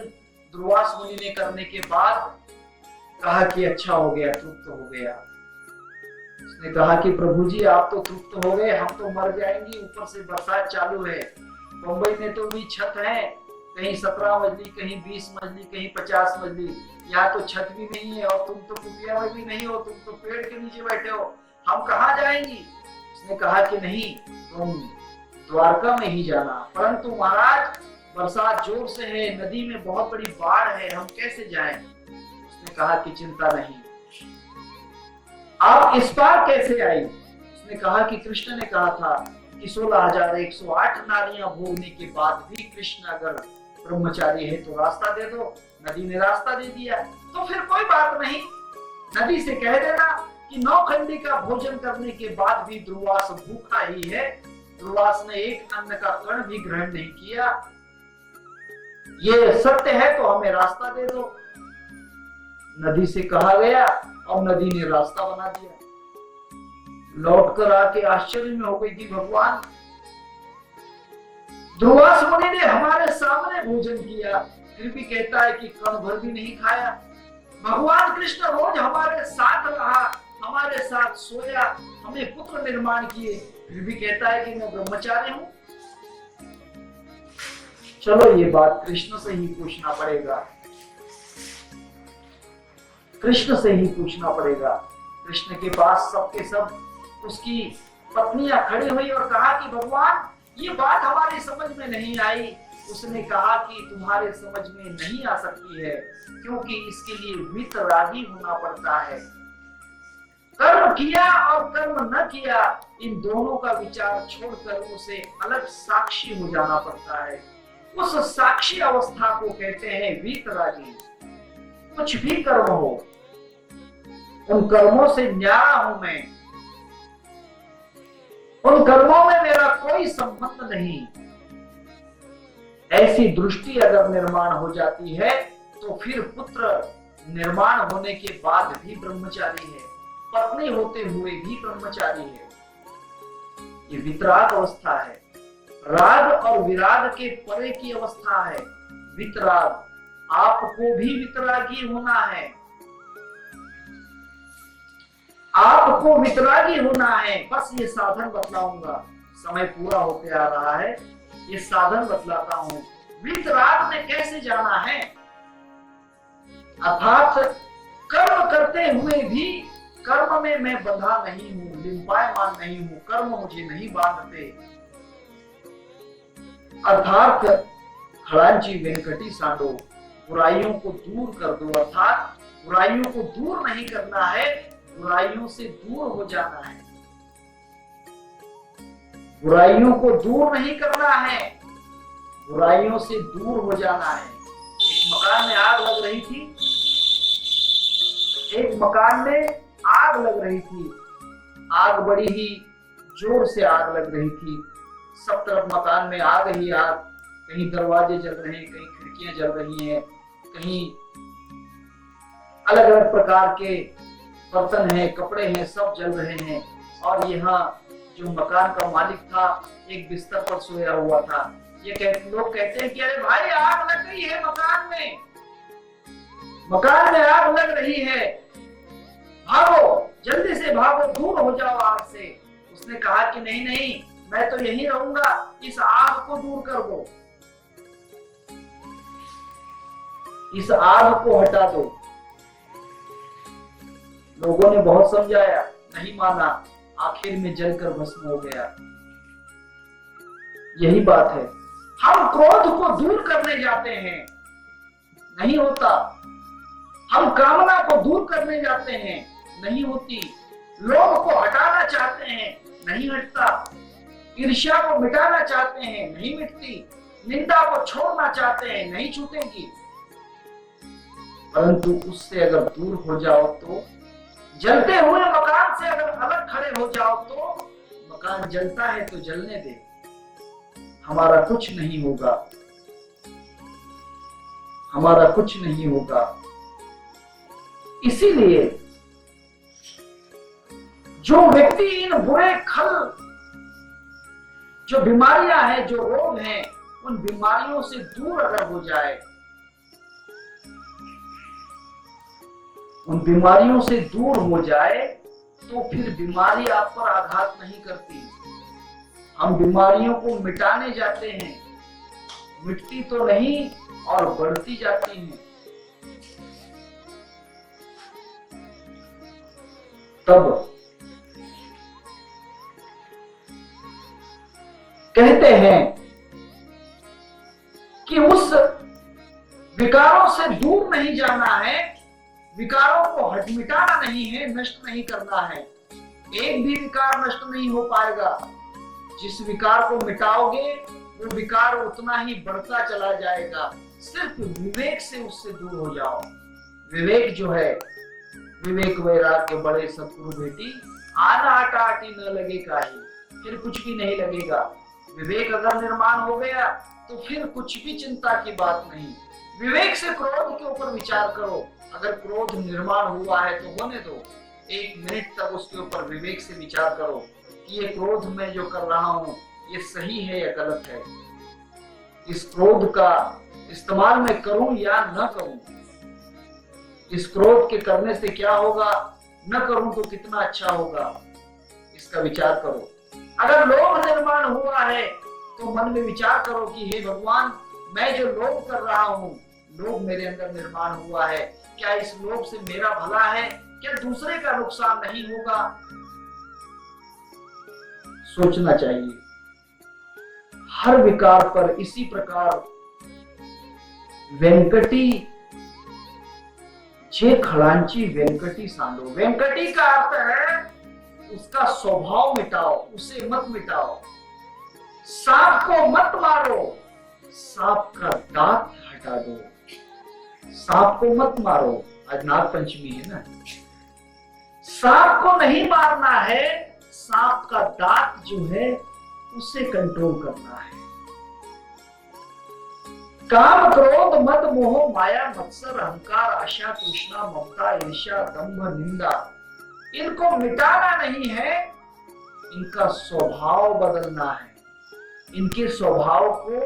दुर्वास मुनि ने करने के बाद कहा कि अच्छा हो गया, तृप्त हो गया। उसने कहा कि प्रभु जी आप तो तृप्त हो गए, हम तो मर जाएंगे, ऊपर से बरसात चालू है। मुंबई में तो भी छत है, कहीं 17 मंजिली, कहीं 20 मंजिली, कहीं 50 मंजिली। यहाँ तो छत भी नहीं है और तुम तो कुटिया में भी नहीं हो, तुम तो पेड़ के नीचे बैठे हो, हम कहाँ जाएंगी? उसने कहा कि नहीं, तुम द्वारका में ही जाना। परंतु महाराज बरसात जोर से है, नदी में बहुत बड़ी बाढ़ है, हम कैसे जाएं? उसने कहा कि चिंता नहीं, आप इस पार कैसे आई? उसने कहा कि कृष्ण ने कहा था कि 16,108 नारियां भोगने के बाद भी कृष्ण अगर ब्रह्मचारी है तो रास्ता दे दो। नदी ने रास्ता दे दिया, तो फिर कोई बात नहीं, नदी से कह देना कि 9 खंडी का भोजन करने के बाद भी दुर्वास भूखा ही है, दुर्वास ने एक अन्न का कण भी ग्रहण नहीं किया, ये सत्य है तो हमें रास्ता दे दो। नदी से कहा गया और नदी ने रास्ता बना दिया। लौट कर आके आश्चर्य में हो गई थी भगवान, दुर्वास मुनि ने हमारे सामने भोजन किया, फिर भी कहता है कि कण भर भी नहीं खाया। भगवान कृष्ण रोज हमारे साथ रहा, हमारे साथ सोया, हमें पुत्र निर्माण किए, फिर भी कहता है कि मैं ब्रह्मचारी हूं। चलो ये बात कृष्ण से ही पूछना पड़ेगा, कृष्ण से ही पूछना पड़ेगा। कृष्ण के पास सबके सब उसकी पत्नियां खड़ी हुई और कहा कि भगवान ये बात हमारी समझ में नहीं आई। उसने कहा कि तुम्हारे समझ में नहीं आ सकती है क्योंकि इसके लिए वितरागी होना पड़ता है। कर्म किया और कर्म न किया, इन दोनों का विचार छोड़कर उसे अलग साक्षी हो जाना पड़ता है। उस साक्षी अवस्था को कहते हैं वितरागी। कुछ भी कर्म हो, उन कर्मों से न्यारा हूं मैं, उन कर्मों में मेरा कोई संबंध नहीं, ऐसी दृष्टि अगर निर्माण हो जाती है तो फिर पुत्र निर्माण होने के बाद भी ब्रह्मचारी है, पत्नी होते हुए भी ब्रह्मचारी है। ये वितराग अवस्था है, राग और विराग के परे की अवस्था है वितराग। आपको भी वितरागी होना है, आपको वितरागी होना है। बस ये साधन बतलाऊंगा, समय पूरा होते आ रहा है, ये साधन बतलाता हूं। वितराग में कैसे जाना है, अर्थात कर्म करते हुए भी कर्म में मैं बंधा नहीं हूं, लिंपायमान नहीं हूं, कर्म मुझे नहीं बांधते। अर्थात खड़ांची वेंकटी सांडो, बुराइयों को दूर कर दो। अर्थात बुराइयों को दूर नहीं करना है, बुराइयों से दूर हो जाना है, बुराइयों को दूर नहीं करना है, बुराइयों से दूर हो जाना है। एक मकान में आग लग रही थी, एक मकान में आग लग रही थी, आग बड़ी ही जोर से आग लग रही थी, सब तरफ मकान में आग ही आग, कहीं दरवाजे जल रहे हैं, कहीं खिड़कियां जल रही हैं, कहीं अलग अलग प्रकार के बर्तन हैं, कपड़े हैं, सब जल रहे हैं। और यहाँ जो मकान का मालिक था एक बिस्तर पर सोया हुआ था। ये लोग कहते हैं कि अरे भाई आग लग गई है मकान में, मकान में आग लग रही है, भागो, जल्दी से भागो, दूर हो जाओ आग से। उसने कहा कि नहीं नहीं, मैं तो यहीं रहूंगा, इस आग को दूर कर दो, इस आग को हटा दो। लोगों ने बहुत समझाया, नहीं माना, आखिर में जलकर भस्म हो गया। यही बात है, हम क्रोध को दूर करने जाते हैं, नहीं होता। हम कामना को दूर करने जाते हैं, नहीं होती। लोभ को हटाना चाहते हैं, नहीं हटता। ईर्ष्या को मिटाना चाहते हैं, नहीं मिटती। निंदा को छोड़ना चाहते हैं, नहीं छूटेगी। परंतु उससे अगर दूर हो जाओ तो, जलते हुए मकान से अगर अलग खड़े हो जाओ तो, मकान जलता है तो जलने दे, हमारा कुछ नहीं होगा, हमारा कुछ नहीं होगा। इसीलिए जो व्यक्ति इन बुरे खल, जो बीमारियां हैं, जो रोग हैं, उन बीमारियों से दूर अगर हो जाए, उन बीमारियों से दूर हो जाए तो फिर बीमारी आप पर आघात नहीं करती। हम बीमारियों को मिटाने जाते हैं, मिटती तो नहीं और बढ़ती जाती हैं। तब कहते हैं कि उस विकारों से दूर नहीं जाना है, विकारों को हट मिटाना नहीं है, नष्ट नहीं करना है। एक भी विकार नष्ट नहीं हो पाएगा। जिस विकार को मिटाओगे वो विकार उतना ही बढ़ता चला जाएगा। सिर्फ विवेक से उससे दूर हो जाओ। विवेक जो है, विवेक वैराग्य बड़े सतगुरु बेटी, आना आटा आटी न लगे काही, फिर कुछ भी नहीं लगेगा। विवेक अगर निर्माण हो गया तो फिर कुछ भी चिंता की बात नहीं। विवेक से क्रोध के ऊपर विचार करो। अगर क्रोध निर्माण हुआ है तो होने दो, 1 मिनट तक उसके ऊपर विवेक से विचार करो कि ये क्रोध मैं जो कर रहा हूं ये सही है या गलत है। इस क्रोध का इस्तेमाल मैं करूं या न करूं, इस क्रोध के करने से क्या होगा, न करूं तो कितना अच्छा होगा, इसका विचार करो। अगर लोभ निर्माण हुआ है तो मन में विचार करो कि हे भगवान, मैं जो लोभ कर रहा हूं, लोभ मेरे अंदर निर्माण हुआ है, क्या इस लोभ से मेरा भला है, क्या दूसरे का नुकसान नहीं होगा। सोचना चाहिए। हर विकार पर इसी प्रकार वेंकटी जे खड़ांची वेंकटी सांडो। वेंकटी का अर्थ है उसका स्वभाव मिटाओ, उसे मत मिटाओ। सांप को मत मारो, सांप का दांत हटा दो। सांप को मत मारो, आज नाग पंचमी है ना, सांप को नहीं मारना है, सांप का दांत जो है उसे कंट्रोल करना है। काम क्रोध मद मोह माया मत्सर अहंकार आशा तृष्णा ममता ईर्ष्या दंभ निंदा, इनको मिटाना नहीं है, इनका स्वभाव बदलना है। इनके स्वभाव को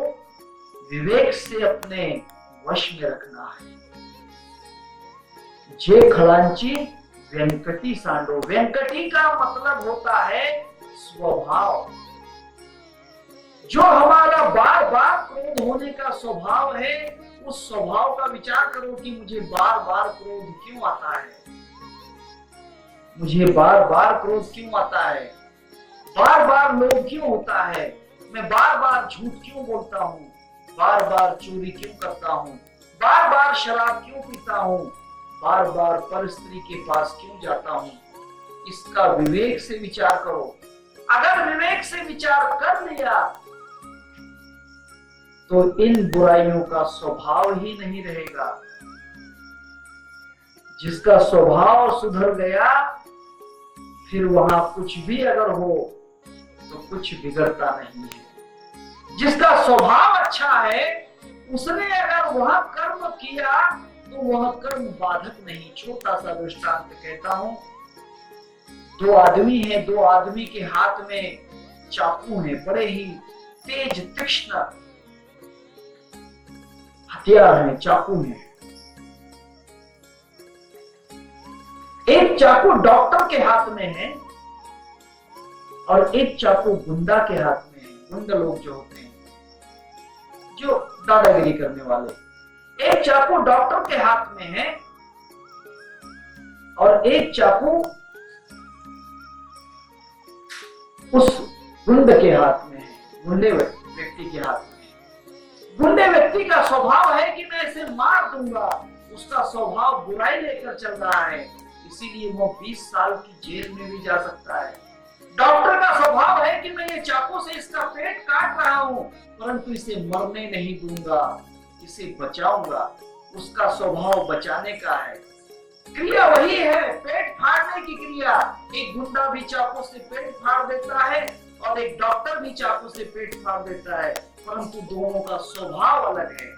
विवेक से अपने वश में रखना है। जे खड़ांची वेंकटी सांडो। वेंकटी का मतलब होता है स्वभाव। जो हमारा बार बार क्रोध होने का स्वभाव है, उस स्वभाव का विचार करो कि मुझे बार बार क्रोध क्यों आता है, मुझे बार बार क्रोध क्यों आता है, बार बार लोभ क्यों होता है, मैं बार बार झूठ क्यों बोलता हूं, बार बार चोरी क्यों करता हूं, बार बार शराब क्यों पीता हूं, बार बार पर स्त्री के पास क्यों जाता हूं। इसका विवेक से विचार करो। अगर विवेक से विचार कर लिया तो इन बुराइयों का स्वभाव ही नहीं रहेगा। जिसका स्वभाव सुधर गया, फिर वहां कुछ भी अगर हो तो कुछ बिगड़ता नहीं है। जिसका स्वभाव अच्छा है, उसने अगर वहां कर्म किया तो वह कर्म बाधक नहीं। छोटा सा दृष्टांत कहता हूं। 2 आदमी हैं, 2 आदमी के हाथ में चाकू है, बड़े ही तेज तीक्ष्ण हथियार है, चाकू है। एक चाकू डॉक्टर के हाथ में है और एक चाकू गुंडा के हाथ में है। गुंडा लोग जो होते हैं, जो दादागिरी करने वाले। एक चाकू डॉक्टर के हाथ में है और एक चाकू उस गुंड के हाथ में है, गुंडे व्यक्ति के हाथ में है। गुंडे व्यक्ति का स्वभाव है कि मैं इसे मार दूंगा, उसका स्वभाव बुराई लेकर चल रहा है, इसीलिए वो 20 साल की जेल में भी जा सकता है। डॉक्टर का स्वभाव है कि मैं ये चाकू से इसका पेट काट रहा हूं, परंतु इसे मरने नहीं दूंगा, इसे बचाऊंगा। उसका स्वभाव बचाने का है। क्रिया वही है, पेट फाड़ने की क्रिया। एक गुंडा भी चाकू से पेट फाड़ देता है और एक डॉक्टर भी चाकू से पेट फाड़ देता है, परंतु दोनों का स्वभाव अलग है।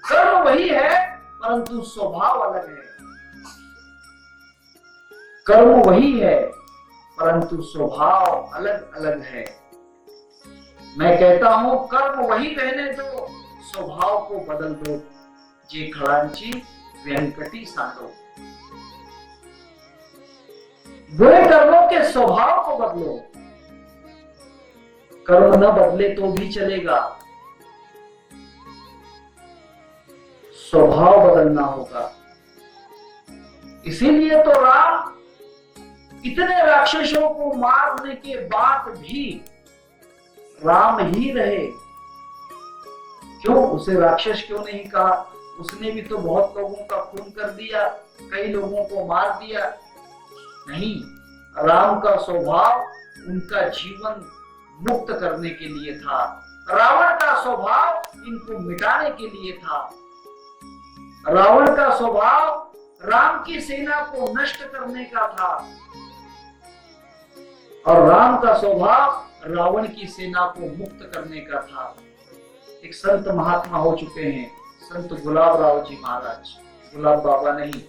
कर्म वही है परंतु स्वभाव अलग है। कर्म वही है परंतु स्वभाव अलग अलग है। मैं कहता हूं कर्म वही रहने दो, स्वभाव को बदल दो। जे खड़ांची वेंकटी सांडो। बुरे कर्मों के स्वभाव को बदलो। कर्म न बदले तो भी चलेगा, स्वभाव बदलना होगा। इसीलिए तो राम इतने राक्षसों को मारने के बाद भी राम ही रहे। क्यों? उसे राक्षस क्यों नहीं कहा? उसने भी तो बहुत लोगों का खून कर दिया, कई लोगों को मार दिया। नहीं, राम का स्वभाव उनका जीवन मुक्त करने के लिए था। रावण का स्वभाव इनको मिटाने के लिए था। रावण का स्वभाव राम की सेना को नष्ट करने का था और राम का स्वभाव रावण की सेना को मुक्त करने का था। एक संत महात्मा हो चुके हैं, संत गुलाबराव जी महाराज, गुलाब बाबा नहीं,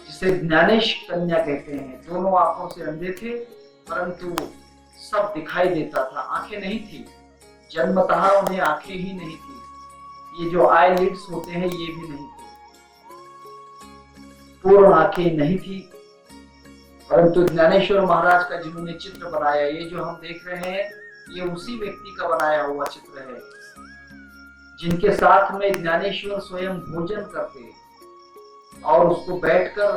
जिसे ज्ञानेश कन्या कहते हैं। दोनों आंखों से अंधे थे, परंतु सब दिखाई देता था। आंखें नहीं थी, जन्मतः उन्हें आंखें ही नहीं थी। ये जो आई लिड्स होते हैं ये भी नहीं थे, पूर्ण आंखें नहीं थी। परंतु ज्ञानेश्वर महाराज का जिन्होंने चित्र बनाया, ये जो हम देख रहे हैं, ये उसी व्यक्ति का बनाया हुआ चित्र है जिनके साथ में ज्ञानेश्वर स्वयं भोजन करते और उसको बैठकर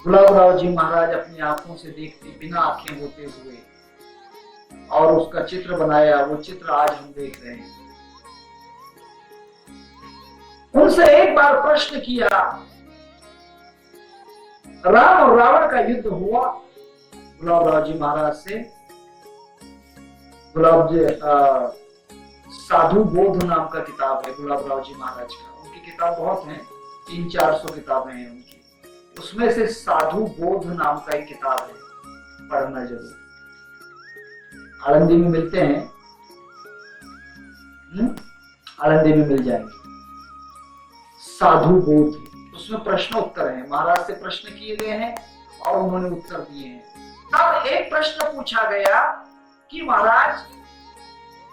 गुलाबराव जी महाराज अपनी आंखों से देखते, बिना आंखें होते हुए, और उसका चित्र बनाया। वो चित्र आज हम देख रहे हैं। उनसे एक बार प्रश्न किया, राम और रावण का युद्ध हुआ गुलाबराव जी महाराज से। साधु बोध नाम का किताब है गुलाबराव जी महाराज का। उनकी किताब बहुत हैं, 300-400 किताबें हैं उनकी। उसमें से साधु बोध नाम का एक किताब है, पढ़ना जरूर। आनंदी में मिलते हैं, आनंदी में मिल जाएंगे। साधु बोध, उसमें प्रश्न उत्तर है, महाराज से प्रश्न किए गए हैं और उन्होंने उत्तर दिए हैं। तब एक प्रश्न पूछा गया कि महाराज,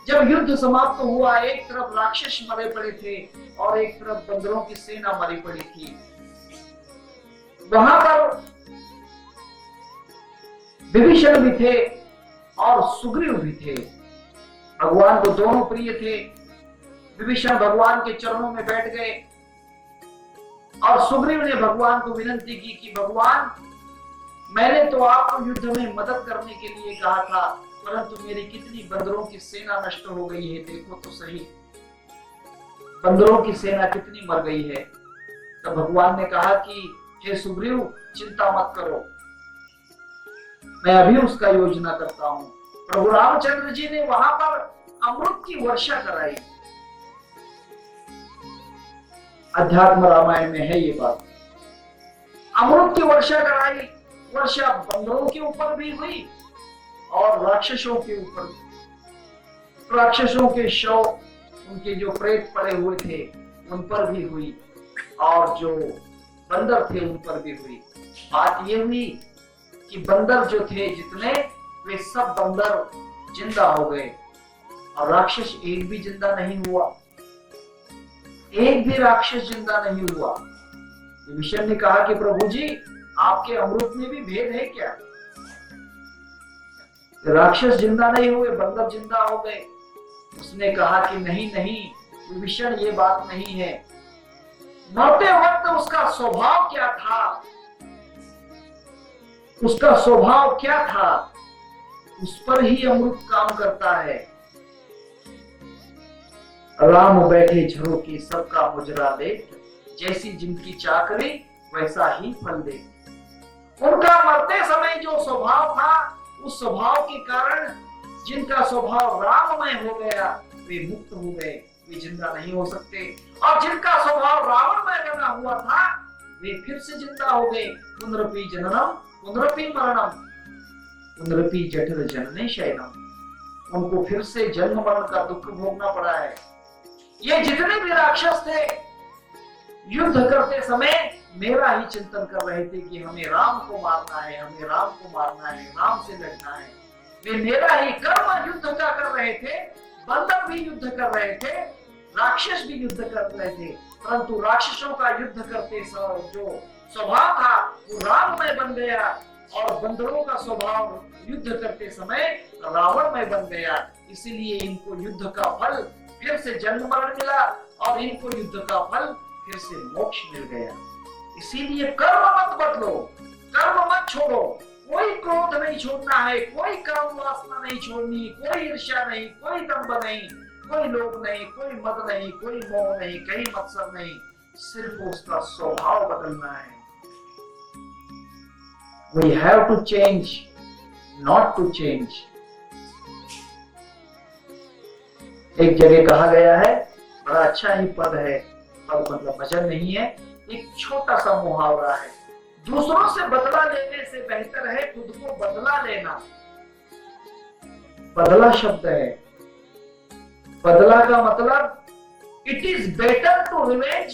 जब युद्ध समाप्त हुआ, एक तरफ राक्षस मरे पड़े थे और एक तरफ बंदरों की सेना मरी पड़ी थी, वहां पर विभीषण भी थे और सुग्रीव भी थे। भगवान को दोनों प्रिय थे। विभीषण भगवान के चरणों में बैठ गए और सुग्रीव ने भगवान को विनती की कि भगवान, मैंने तो आपको युद्ध में मदद करने के लिए कहा था, परंतु मेरी कितनी बंदरों की सेना नष्ट हो गई है, देखो तो सही, बंदरों की सेना कितनी मर गई है। तो भगवान ने कहा कि हे सुग्रीव, चिंता मत करो, मैं अभी उसका योजना करता हूं। प्रभु रामचंद्र जी ने वहां पर अमृत की वर्षा कराई। अध्यात्म रामायण में है ये बात। अमृत की वर्षा कराई। वर्षा बंदरों के ऊपर भी हुई और राक्षसों के ऊपर भी। राक्षसों के शव, उनके जो प्रेत पड़े हुए थे उन पर भी हुई और जो बंदर थे उन पर भी हुई। बात ये हुई कि बंदर जो थे जितने, वे सब बंदर जिंदा हो गए और राक्षस एक भी जिंदा नहीं हुआ। एक भी राक्षस जिंदा नहीं हुआ। विभीषण ने कहा कि प्रभु जी, आपके अमृत में भी भेद है क्या? राक्षस जिंदा नहीं हुए, बंदर जिंदा हो गए। उसने कहा कि नहीं नहीं विभीषण, ये बात नहीं है। मरते वक्त उसका स्वभाव क्या था? उसका स्वभाव क्या था? उस पर ही अमृत काम करता है। राम बैठे झरोके सबका मुजरा देख, जैसी जिनकी चाकरी वैसा ही फल दे। उनका मरते समय जो स्वभाव था, उस स्वभाव के कारण जिनका स्वभाव राममय हो गया, वे मुक्त हो गए, वे जिंदा नहीं हो सकते। और जिनका स्वभाव रावणमय बना हुआ था, वे फिर से जिंदा हो गए। पुनरपि जननम पुनरपि मरणम पुनरपि जठर जनने शयनम। उनको फिर से जन्म मरण का दुख भोगना पड़ा है। ये जितने भी राक्षस थे, युद्ध करते समय मेरा ही चिंतन कर रहे थे कि हमें राम को मारना है, हमें राम को मारना है, राम से लड़ना है। वे मेरा ही कर्म युद्ध का कर रहे थे। बंदर भी युद्ध कर रहे थे, राक्षस भी युद्ध कर रहे थे, परंतु राक्षसों का युद्ध करते जो स्वभाव था वो राममय बन गया और बंदरों का स्वभाव युद्ध करते समय रावणमय बन गया। इसीलिए इनको युद्ध का फल फिर से जन्म मरण मिला और इनको युद्ध का फल फिर से मोक्ष मिल गया। इसीलिए कर्म मत बदलो, कर्म मत छोड़ो। कोई क्रोध नहीं छोड़ना है, कोई काम वासना नहीं छोड़नी, कोई ईर्ष्या नहीं, कोई दंभ नहीं, कोई लोभ नहीं, कोई मद नहीं, कोई मोह नहीं, कहीं मत्सर नहीं। सिर्फ उसका स्वभाव बदलना है। We have to change, not to change. एक जगह कहा गया है, बड़ा अच्छा ही पद है, पद मतलब वचन नहीं है, एक छोटा सा मुहावरा है। दूसरों से बदला लेने से बेहतर है खुद को बदला लेना। बदला शब्द है। बदला का मतलब it is better to revenge,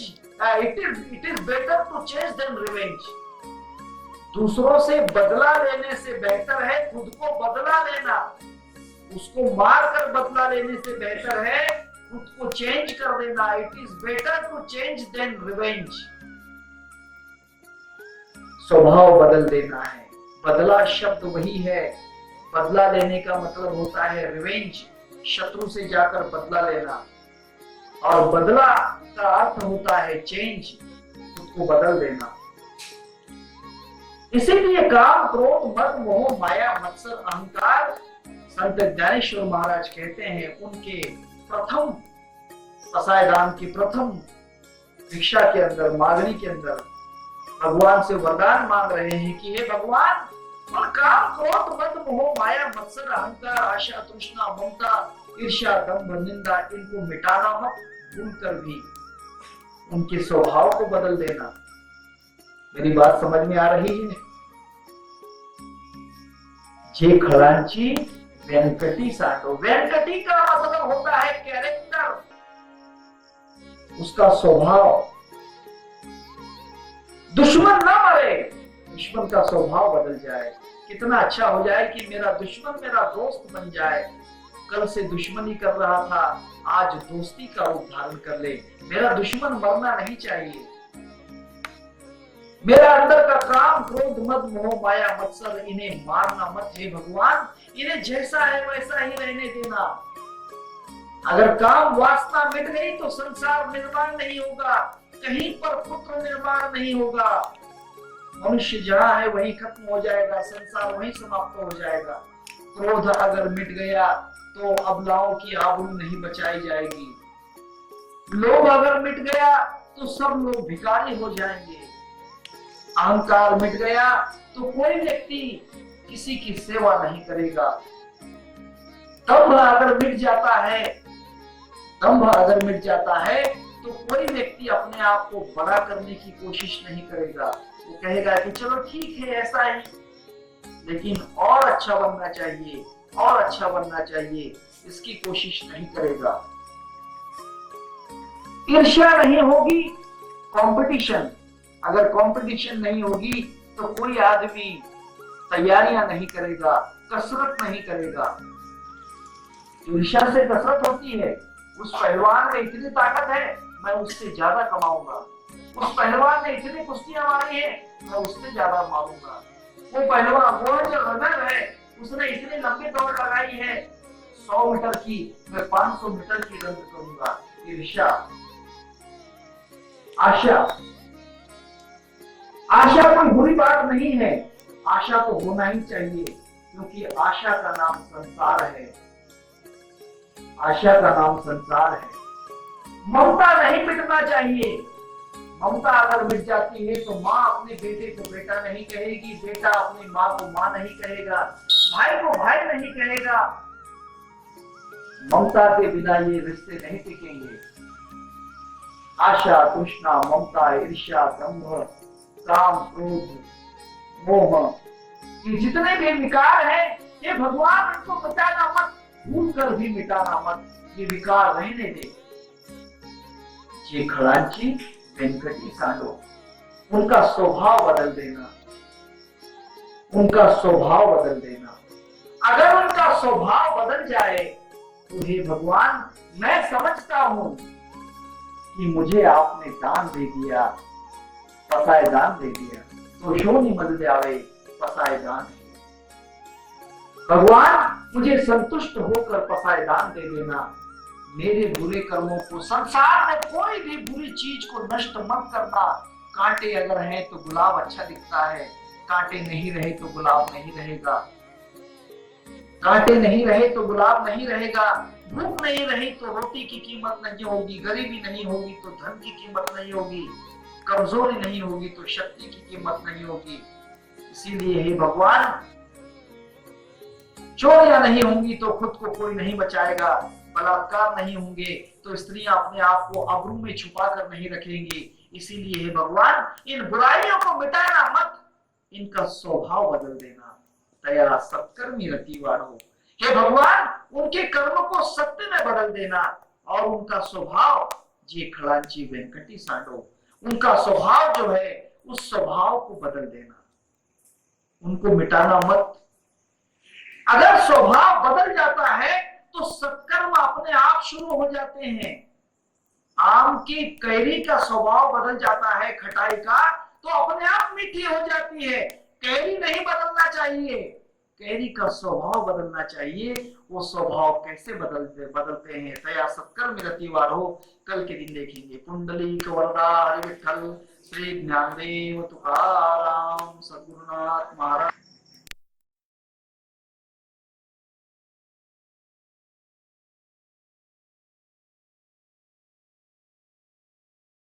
it is better to change than revenge. दूसरों से बदला लेने से बेहतर है खुद को बदला लेना। उसको मार कर बदला लेने से बेहतर है खुद को चेंज कर देना। It is better to change than revenge. स्वभाव बदल देना है। बदला शब्द वही है, बदला लेने का मतलब होता है रिवेंज, शत्रु से जाकर बदला लेना। और बदला का अर्थ होता है चेंज, खुद को बदल देना। इसीलिए काम, क्रोध, मद, मोह, माया, मत्सर, अहंकार, संत ज्ञानेश्वर महाराज कहते हैं उनके प्रथम पसायदान की प्रथम भिक्षा के अंदर, मांगनी के अंदर भगवान से वरदान मांग रहे हैं कि हे भगवान, और काम, क्रोध, मद, मोह, माया, मत्सर, अहंकार, आशा, तृष्णा, ममता, ईर्ष्या, दंभ, निंदा, इनको मिटाना मत, भूलकर भी उनके स्वभाव को बदल देना। मेरी बात समझ में आ रही है? जे खड़ांची वेंकटी साटो। वेंकटी का मतलब होता है कैरेक्टर, उसका स्वभाव। दुश्मन ना मरे, दुश्मन का स्वभाव बदल जाए। कितना अच्छा हो जाए कि मेरा दुश्मन मेरा दोस्त बन जाए। कल से दुश्मनी कर रहा था, आज दोस्ती का रूप धारण कर ले। मेरा दुश्मन मरना नहीं चाहिए। मेरा अंदर का काम, क्रोध, मद, मोह, माया, मत्सर, इन्हें मारना मत हे भगवान। इन्हें जैसा है वैसा ही रहने देना। अगर काम वासना मिट गई तो संसार निर्माण नहीं होगा, कहीं पर पुत्र निर्माण नहीं होगा। मनुष्य जहां है वहीं खत्म हो जाएगा, संसार वहीं समाप्त हो जाएगा। क्रोध अगर मिट गया तो अबलाओं की आबरू नहीं बचाई जाएगी। लोभ अगर मिट गया तो सब लोग भिखारी हो जाएंगे। अहंकार मिट गया तो कोई व्यक्ति किसी की सेवा नहीं करेगा। दंभ अगर मिट जाता है, दंभ अगर मिट जाता है तो कोई व्यक्ति अपने आप को बड़ा करने की कोशिश नहीं करेगा। वो कहेगा कि चलो ठीक है ऐसा ही, लेकिन और अच्छा बनना चाहिए, और अच्छा बनना चाहिए, इसकी कोशिश नहीं करेगा। ईर्ष्या नहीं होगी, कंपटीशन, अगर कंपटीशन नहीं होगी तो कोई आदमी तैयारियां नहीं करेगा, कसरत नहीं करेगा। ईर्ष्या से कसरत होती है। उस पहलवान में इतनी ताकत है, मैं उससे ज्यादा कमाऊंगा। उस पहलवान ने इतनी कुश्तियां मारी है, मैं उससे ज्यादा मारूंगा। वो पहलवान, वो जो रनर है, उसने इतनी लंबी दौड़ लगाई है 100 मीटर की, मैं 500 मीटर की रन करूंगा। ईर्ष्या। आशा, आशा कोई बुरी बात नहीं है, आशा तो होना ही चाहिए, क्योंकि आशा का नाम संसार है। आशा का नाम संसार है। ममता नहीं मिटना चाहिए। ममता अगर मिट जाती है तो माँ अपने बेटे को बेटा नहीं कहेगी, बेटा अपनी माँ को माँ नहीं कहेगा, भाई को भाई नहीं कहेगा। ममता के बिना ये रिश्ते नहीं टिकेंगे। आशा, तृष्णा, ममता, ईर्ष्या, दंभ, काम, क्रोध, मोह, ये जितने भी विकार हैं, ये भगवान इनको मिटाना मत, भूल कर भी मिटाना मत, ये विकार रहने दे। ये खड़ांची वेंकटी साडो, उनका स्वभाव बदल देना, उनका स्वभाव बदल देना। अगर उनका स्वभाव बदल जाए तो हे भगवान, मैं समझता हूं कि मुझे आपने दान दे दिया, पसाय दान दे दिया, तो शोनी मदद आवे पसाय दान। भगवान मुझे संतुष्ट होकर पसाय दान दे देना। मेरे बुरे कर्मों को, संसार में कोई भी बुरी चीज को नष्ट मत करना। कांटे अगर हैं तो गुलाब अच्छा दिखता है, कांटे नहीं रहे तो गुलाब नहीं रहेगा। कांटे नहीं रहे तो गुलाब नहीं रहेगा। भूख नहीं रही तो रोटी की कीमत नहीं होगी, गरीबी नहीं होगी तो धन की कीमत नहीं होगी, कमजोरी नहीं होगी तो शक्ति की कीमत नहीं होगी। इसीलिए हे भगवान, चोरियां नहीं होंगी तो खुद को कोई नहीं बचाएगा, बलात्कार नहीं होंगे तो स्त्रियां अपने आप को अबरू में छुपा कर नहीं रखेंगी। इसीलिए हे भगवान, इन बुराइयों को मिटाना मत, इनका स्वभाव बदल देना। तया सत्कर्मी रतिवाड़ो, हे भगवान, उनके कर्म को सत्य में बदल देना और उनका स्वभाव जी खड़ांची वेंकटी सांडो, उनका स्वभाव जो है उस स्वभाव को बदल देना, उनको मिटाना मत। अगर स्वभाव बदल जाता है तो सत्कर्म अपने आप शुरू हो जाते हैं। आम की कैरी का स्वभाव बदल जाता है, खटाई का, तो अपने आप मीठी हो जाती है। कैरी नहीं बदलना चाहिए, कैरी का स्वभाव बदलना चाहिए। वो स्वभाव कैसे बदलते हैं? तया सत्कर्म रतिवार हो, कल के दिन देखेंगे। पुंडलीक वरदा हरि विठल, श्री ज्ञानदेव तुकाराम, सद्गुरुनाथ महाराज।